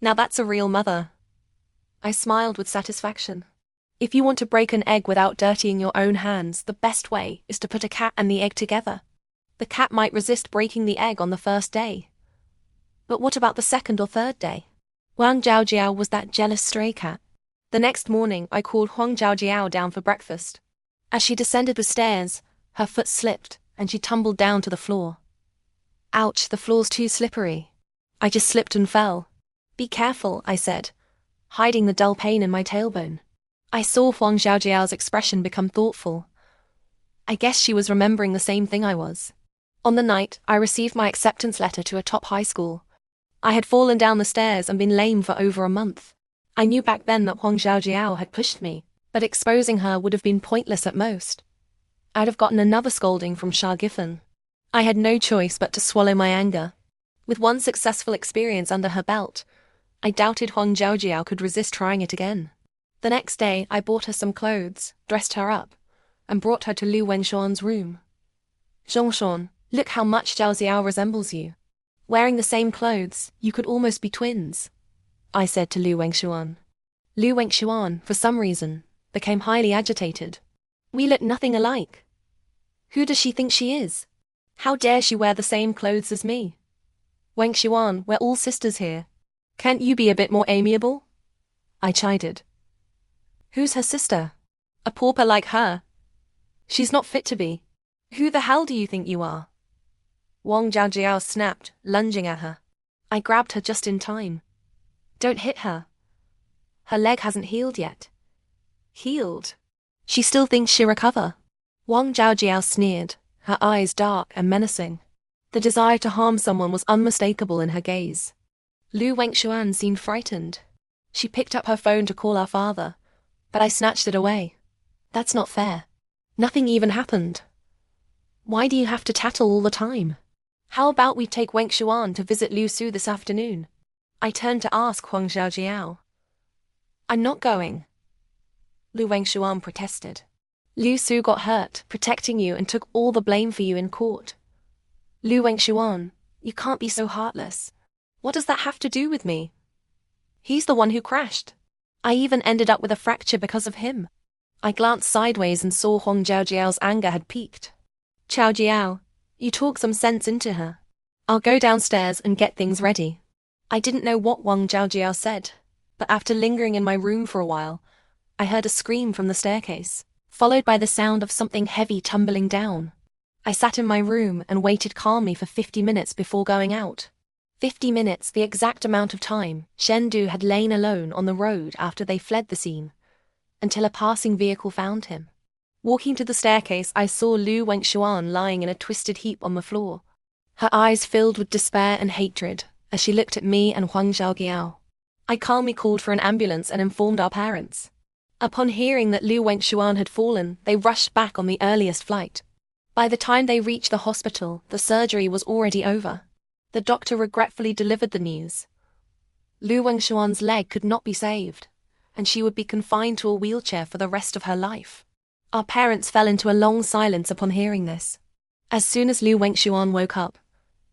Now that's a real mother. I smiled with satisfaction. If you want to break an egg without dirtying your own hands, the best way is to put a cat and the egg together. The cat might resist breaking the egg on the first day. But what about the second or third day? Huang Zhaojiao was that jealous stray cat. The next morning, I called Huang Zhaojiao down for breakfast. As she descended the stairs, her foot slipped and she tumbled down to the floor. Ouch, the floor's too slippery. I just slipped and fell. Be careful, I said, hiding the dull pain in my tailbone. I saw Huang Zhaojiao's expression become thoughtful. I guess she was remembering the same thing I was. On the night, I received my acceptance letter to a top high school. I had fallen down the stairs and been lame for over a month. I knew back then that Huang Zhaojiao had pushed me, but exposing her would have been pointless at most. I'd have gotten another scolding from Sha Giffen. I had no choice but to swallow my anger. With one successful experience under her belt, I doubted Huang Zhaojiao could resist trying it again. The next day, I bought her some clothes, dressed her up, and brought her to Lu Wengshuan's room. Zhongshuan, look how much Zhao Xiao resembles you. Wearing the same clothes, you could almost be twins, I said to Lu Wengshuan. Lu Wengshuan, for some reason, became highly agitated. We look nothing alike. Who does she think she is? How dare she wear the same clothes as me? Wengshuan, we're all sisters here. Can't you be a bit more amiable? I chided. Who's her sister? A pauper like her? She's not fit to be. Who the hell do you think you are? Huang Zhaojiao snapped, lunging at her. I grabbed her just in time. Don't hit her. Her leg hasn't healed yet. Healed? She still thinks she'll recover. Huang Zhaojiao sneered, her eyes dark and menacing. The desire to harm someone was unmistakable in her gaze. Lu Wengshuan seemed frightened. She picked up her phone to call our father, but I snatched it away. That's not fair. Nothing even happened. Why do you have to tattle all the time? How about we take Wengshuan to visit Lu Su this afternoon? I turned to ask Huang Zhaojiao. I'm not going. Lu Wengshuan protested. Lu Su got hurt, protecting you, and took all the blame for you in court. Lu Wengshuan, you can't be so heartless. What does that have to do with me? He's the one who crashed. I even ended up with a fracture because of him. I glanced sideways and saw Huang Zhaojiao's anger had peaked. Chao Jiao, you talk some sense into her. I'll go downstairs and get things ready. I didn't know what Huang Zhaojiao said, but after lingering in my room for a while, I heard a scream from the staircase, followed by the sound of something heavy tumbling down. I sat in my room and waited calmly for 50 minutes before going out. 50 minutes, the exact amount of time Shen Du had lain alone on the road after they fled the scene, until a passing vehicle found him. Walking to the staircase, I saw Lu Wengshuan lying in a twisted heap on the floor. Her eyes filled with despair and hatred as she looked at me and Huang Zhaojiao. I calmly called for an ambulance and informed our parents. Upon hearing that Lu Wengshuan had fallen, they rushed back on the earliest flight. By the time they reached the hospital, the surgery was already over. The doctor regretfully delivered the news. Lu Wengshuan's leg could not be saved, and she would be confined to a wheelchair for the rest of her life. Our parents fell into a long silence upon hearing this. As soon as Lu Wengshuan woke up,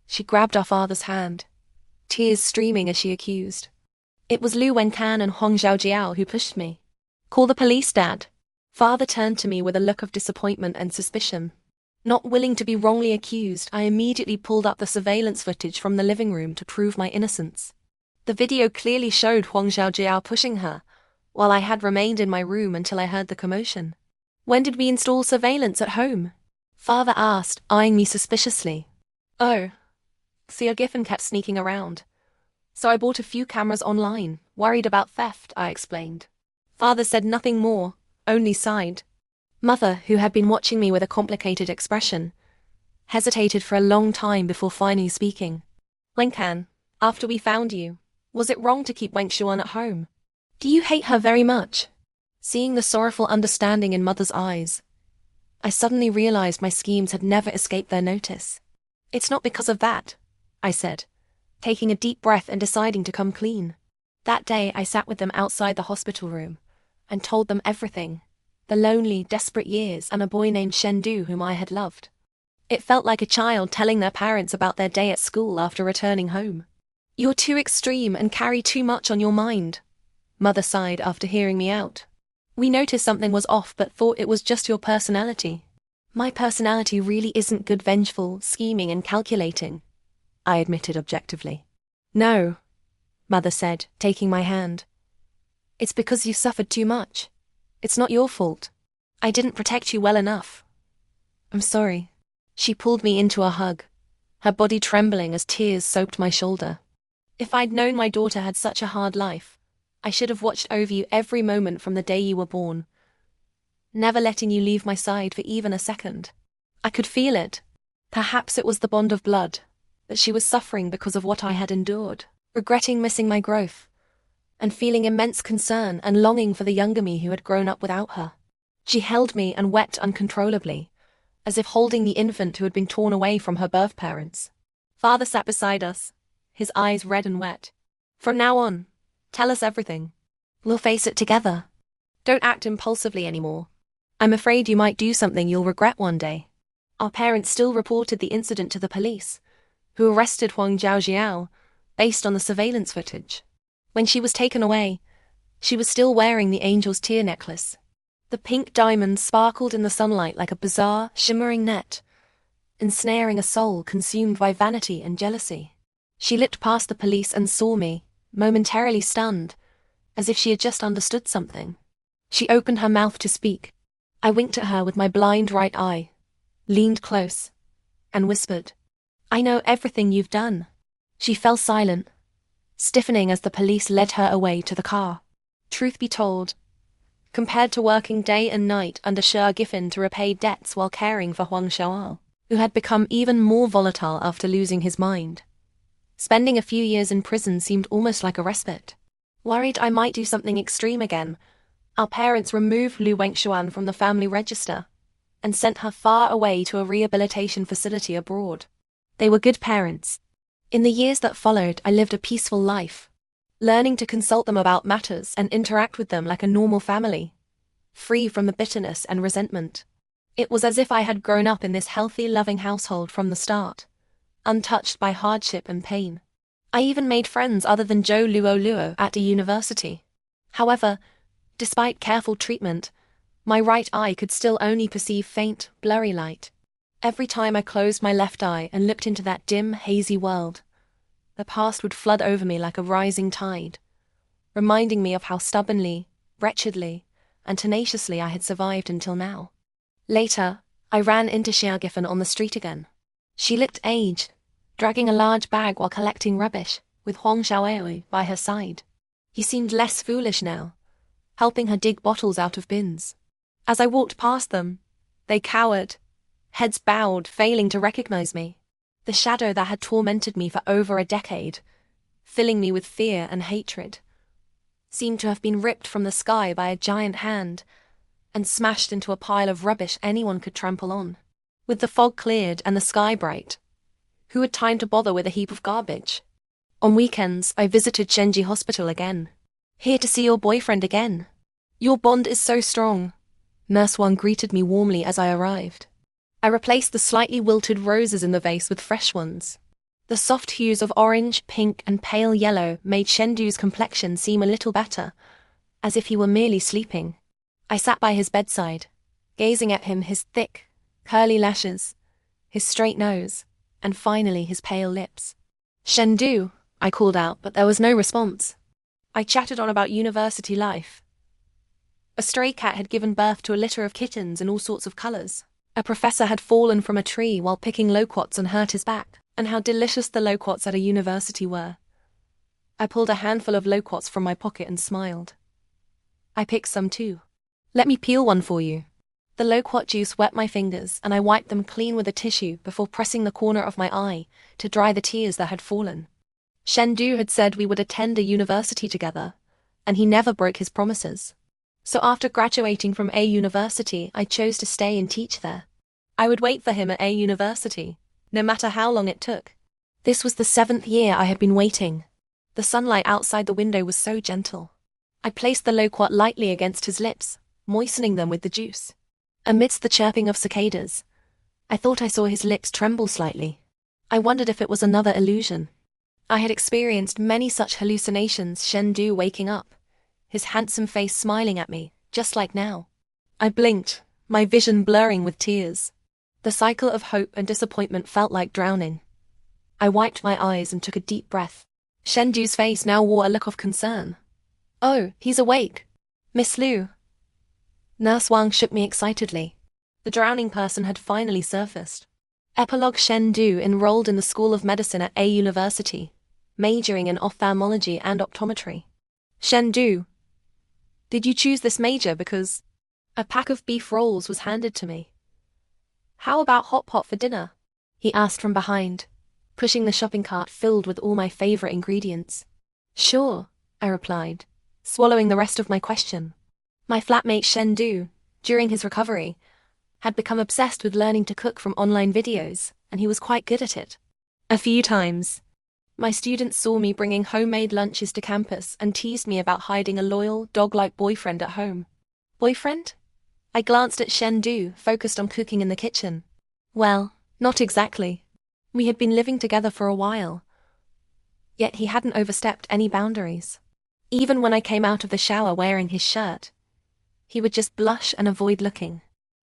she grabbed our father's hand, tears streaming as she accused. It was Lu Wenkan and Huang Zhaojiao who pushed me. Call the police, Dad. Father turned to me with a look of disappointment and suspicion. Not willing to be wrongly accused, I immediately pulled up the surveillance footage from the living room to prove my innocence. The video clearly showed Huang Zhaojiao pushing her, while I had remained in my room until I heard the commotion. When did we install surveillance at home? Father asked, eyeing me suspiciously. Oh, Xia Giffen kept sneaking around. So I bought a few cameras online, worried about theft, I explained. Father said nothing more, only sighed. Mother, who had been watching me with a complicated expression, hesitated for a long time before finally speaking. Wenkan, after we found you, was it wrong to keep Wengshuan at home? Do you hate her very much? Seeing the sorrowful understanding in Mother's eyes, I suddenly realized my schemes had never escaped their notice. It's not because of that, I said, taking a deep breath and deciding to come clean. That day I sat with them outside the hospital room and told them everything. The lonely, desperate years and a boy named Shen Du whom I had loved. It felt like a child telling their parents about their day at school after returning home. You're too extreme and carry too much on your mind, Mother sighed after hearing me out. We noticed something was off but thought it was just your personality. My personality really isn't good, vengeful, scheming and calculating, I admitted objectively. No, Mother said, taking my hand. It's because you suffered too much. It's not your fault. I didn't protect you well enough. I'm sorry. She pulled me into a hug, her body trembling as tears soaked my shoulder. If I'd known my daughter had such a hard life, I should have watched over you every moment from the day you were born, never letting you leave my side for even a second. I could feel it. Perhaps it was the bond of blood, that she was suffering because of what I had endured, regretting missing my growth, and feeling immense concern and longing for the younger me who had grown up without her. She held me and wept uncontrollably, as if holding the infant who had been torn away from her birth parents. Father sat beside us, his eyes red and wet. From now on, tell us everything. We'll face it together. Don't act impulsively anymore. I'm afraid you might do something you'll regret one day. Our parents still reported the incident to the police, who arrested Huang Zhaojiao, based on the surveillance footage. When she was taken away, she was still wearing the angel's tear necklace. The pink diamond sparkled in the sunlight like a bizarre, shimmering net, ensnaring a soul consumed by vanity and jealousy. She lit past the police and saw me, momentarily stunned, as if she had just understood something. She opened her mouth to speak. I winked at her with my blind right eye, leaned close, and whispered, I know everything you've done. She fell silent, stiffening as the police led her away to the car. Truth be told, compared to working day and night under Shi Giffen to repay debts while caring for Huang Xiao'ao, who had become even more volatile after losing his mind, spending a few years in prison seemed almost like a respite. Worried I might do something extreme again, our parents removed Lu Wengshuan from the family register and sent her far away to a rehabilitation facility abroad. They were good parents. In the years that followed, I lived a peaceful life, learning to consult them about matters and interact with them like a normal family, free from the bitterness and resentment. It was as if I had grown up in this healthy, loving household from the start, untouched by hardship and pain. I even made friends other than Zhou Luo at the university. However, despite careful treatment, my right eye could still only perceive faint, blurry light. Every time I closed my left eye and looked into that dim, hazy world, the past would flood over me like a rising tide, reminding me of how stubbornly, wretchedly, and tenaciously I had survived until now. Later, I ran into Shi Giffen on the street again. She looked aged, dragging a large bag while collecting rubbish, with Huang Xiao'ao by her side. He seemed less foolish now, helping her dig bottles out of bins. As I walked past them, they cowered, heads bowed, failing to recognize me. The shadow that had tormented me for over a decade, filling me with fear and hatred, seemed to have been ripped from the sky by a giant hand and smashed into a pile of rubbish anyone could trample on. With the fog cleared and the sky bright, who had time to bother with a heap of garbage? On weekends, I visited Shenji Hospital again. Here to see your boyfriend again. Your bond is so strong. Nurse Wang greeted me warmly as I arrived. I replaced the slightly wilted roses in the vase with fresh ones. The soft hues of orange, pink, and pale yellow made Shendu's complexion seem a little better, as if he were merely sleeping. I sat by his bedside, gazing at him, his thick, curly lashes, his straight nose, and finally his pale lips. Shendu, I called out, but there was no response. I chatted on about university life. A stray cat had given birth to a litter of kittens in all sorts of colors. A professor had fallen from a tree while picking loquats and hurt his back, and how delicious the loquats at a university were. I pulled a handful of loquats from my pocket and smiled. I picked some too. Let me peel one for you. The loquat juice wet my fingers, and I wiped them clean with a tissue before pressing the corner of my eye to dry the tears that had fallen. Shendu had said we would attend a university together, and he never broke his promises. So after graduating from A university, I chose to stay and teach there. I would wait for him at A university, no matter how long it took. This was the 7th year I had been waiting. The sunlight outside the window was so gentle. I placed the loquat lightly against his lips, moistening them with the juice. Amidst the chirping of cicadas, I thought I saw his lips tremble slightly. I wondered if it was another illusion. I had experienced many such hallucinations, Shendu waking up, his handsome face smiling at me, just like now. I blinked, my vision blurring with tears. The cycle of hope and disappointment felt like drowning. I wiped my eyes and took a deep breath. Shendu's face now wore a look of concern. "Oh, he's awake. Miss Liu." Nurse Wang shook me excitedly. The drowning person had finally surfaced. Epilogue: Shendu enrolled in the School of Medicine at A University, majoring in ophthalmology and optometry. "Shendu, did you choose this major because—" A pack of beef rolls was handed to me. "How about hot pot for dinner?" he asked from behind, pushing the shopping cart filled with all my favorite ingredients. "Sure," I replied, swallowing the rest of my question. My flatmate Shendu, during his recovery, had become obsessed with learning to cook from online videos, and he was quite good at it. A few times, my students saw me bringing homemade lunches to campus and teased me about hiding a loyal, dog-like boyfriend at home. Boyfriend? I glanced at Shendu, focused on cooking in the kitchen. Well, not exactly. We had been living together for a while, yet he hadn't overstepped any boundaries. Even when I came out of the shower wearing his shirt, he would just blush and avoid looking.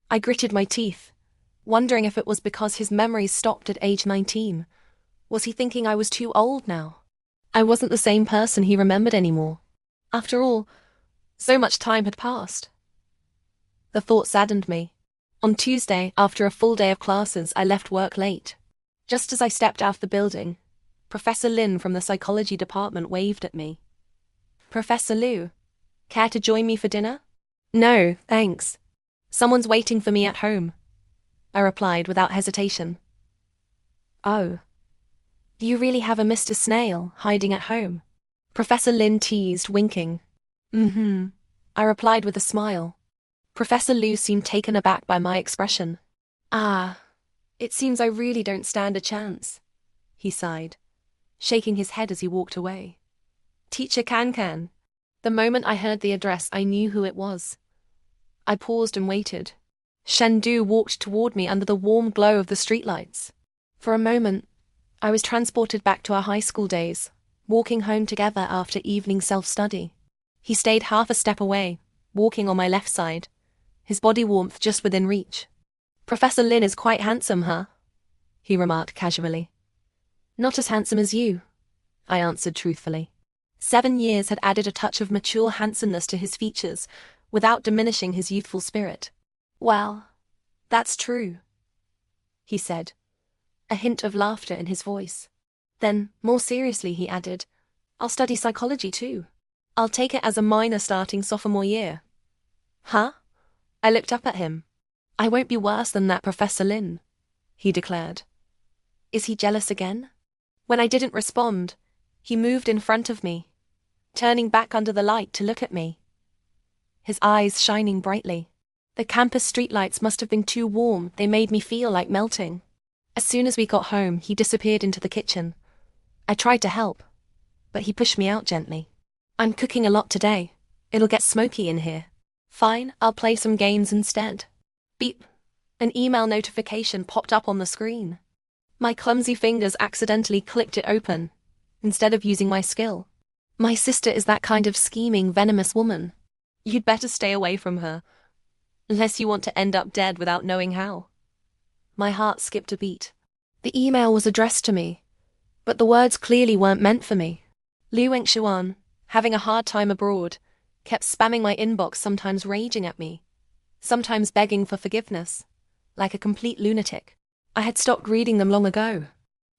I gritted my teeth, wondering if it was because his memories stopped at age 19. Was he thinking I was too old now? I wasn't the same person he remembered anymore. After all, so much time had passed. The thought saddened me. On Tuesday, after a full day of classes, I left work late. Just as I stepped out of the building, Professor Lin from the psychology department waved at me. "Professor Liu, care to join me for dinner?" "No, thanks. Someone's waiting for me at home," I replied without hesitation. "Oh, do you really have a Mr. Snail hiding at home?" Professor Lin teased, winking. "Mm-hmm," I replied with a smile. Professor Liu seemed taken aback by my expression. "Ah, it seems I really don't stand a chance," he sighed, shaking his head as he walked away. "Teacher Can." The moment I heard the address, I knew who it was. I paused and waited. Shendu walked toward me under the warm glow of the streetlights. For a moment, I was transported back to our high school days, walking home together after evening self-study. He stayed half a step away, walking on my left side, his body warmth just within reach. "Professor Lin is quite handsome, huh?" he remarked casually. "Not as handsome as you," I answered truthfully. 7 years had added a touch of mature handsomeness to his features, without diminishing his youthful spirit. "Well, that's true," he said, a hint of laughter in his voice. Then, more seriously, he added, "I'll study psychology too. I'll take it as a minor starting sophomore year." "Huh?" I looked up at him. "I won't be worse than that Professor Lin," he declared. Is he jealous again? When I didn't respond, he moved in front of me, turning back under the light to look at me, his eyes shining brightly. The campus streetlights must have been too warm, they made me feel like melting. As soon as we got home, he disappeared into the kitchen. I tried to help, but he pushed me out gently. "I'm cooking a lot today. It'll get smoky in here." "Fine, I'll play some games instead." Beep. An email notification popped up on the screen. My clumsy fingers accidentally clicked it open, instead of using my skill. "My sister is that kind of scheming, venomous woman. You'd better stay away from her, unless you want to end up dead without knowing how." My heart skipped a beat. The email was addressed to me, but the words clearly weren't meant for me. Liu Wengshuan, having a hard time abroad, kept spamming my inbox, sometimes raging at me, sometimes begging for forgiveness, like a complete lunatic. I had stopped reading them long ago.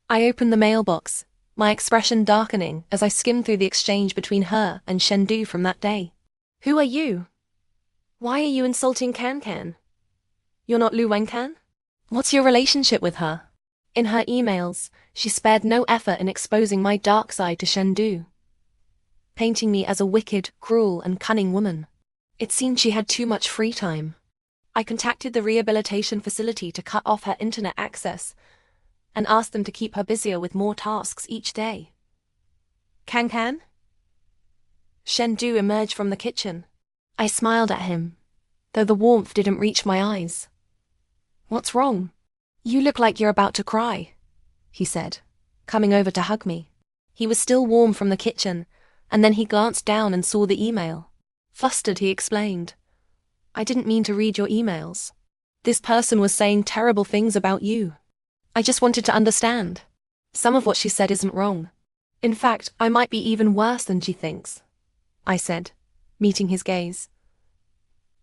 I opened the mailbox, my expression darkening as I skimmed through the exchange between her and Shendu from that day. "Who are you? Why are you insulting Can? You're not Lu Wencan? What's your relationship with her?" In her emails, she spared no effort in exposing my dark side to Shendu, painting me as a wicked, cruel, and cunning woman. It seemed she had too much free time. I contacted the rehabilitation facility to cut off her internet access and asked them to keep her busier with more tasks each day. Can? Shendu emerged from the kitchen. I smiled at him, though the warmth didn't reach my eyes. "What's wrong? You look like you're about to cry," he said, coming over to hug me. He was still warm from the kitchen, and then he glanced down and saw the email. Flustered, he explained, I didn't mean to read your emails. This person was saying terrible things about you. I just wanted to understand. Some of what she said isn't wrong. In fact, I might be even worse than she thinks, I said, meeting his gaze.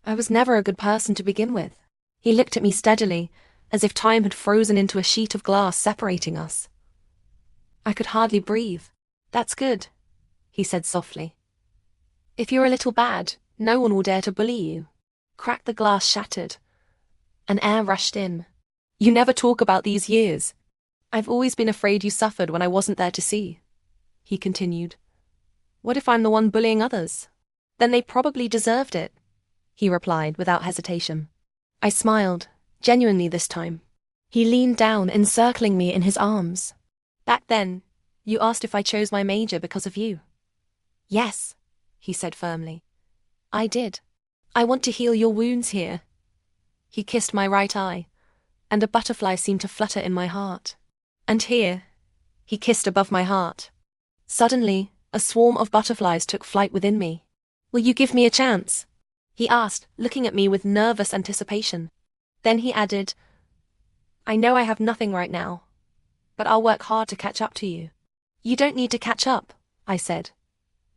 I was never a good person to begin with. He looked at me steadily, as if time had frozen into a sheet of glass separating us. I could hardly breathe. That's good, he said softly. If you're a little bad, no one will dare to bully you. Crack the glass shattered. An air rushed in. You never talk about these years. I've always been afraid you suffered when I wasn't there to see, he continued. What if I'm the one bullying others? Then they probably deserved it, he replied without hesitation. I smiled, genuinely this time. He leaned down, encircling me in his arms. Back then, you asked if I chose my major because of you. Yes, he said firmly. I did. I want to heal your wounds here. He kissed my right eye, and a butterfly seemed to flutter in my heart. And here, he kissed above my heart. Suddenly, a swarm of butterflies took flight within me. Will you give me a chance? He asked, looking at me with nervous anticipation. Then he added, I know I have nothing right now, but I'll work hard to catch up to you. You don't need to catch up, I said,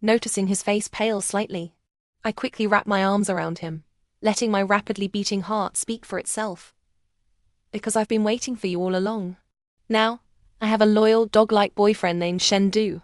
noticing his face pale slightly. I quickly wrapped my arms around him, letting my rapidly beating heart speak for itself. Because I've been waiting for you all along. Now, I have a loyal, dog-like boyfriend named Shendu.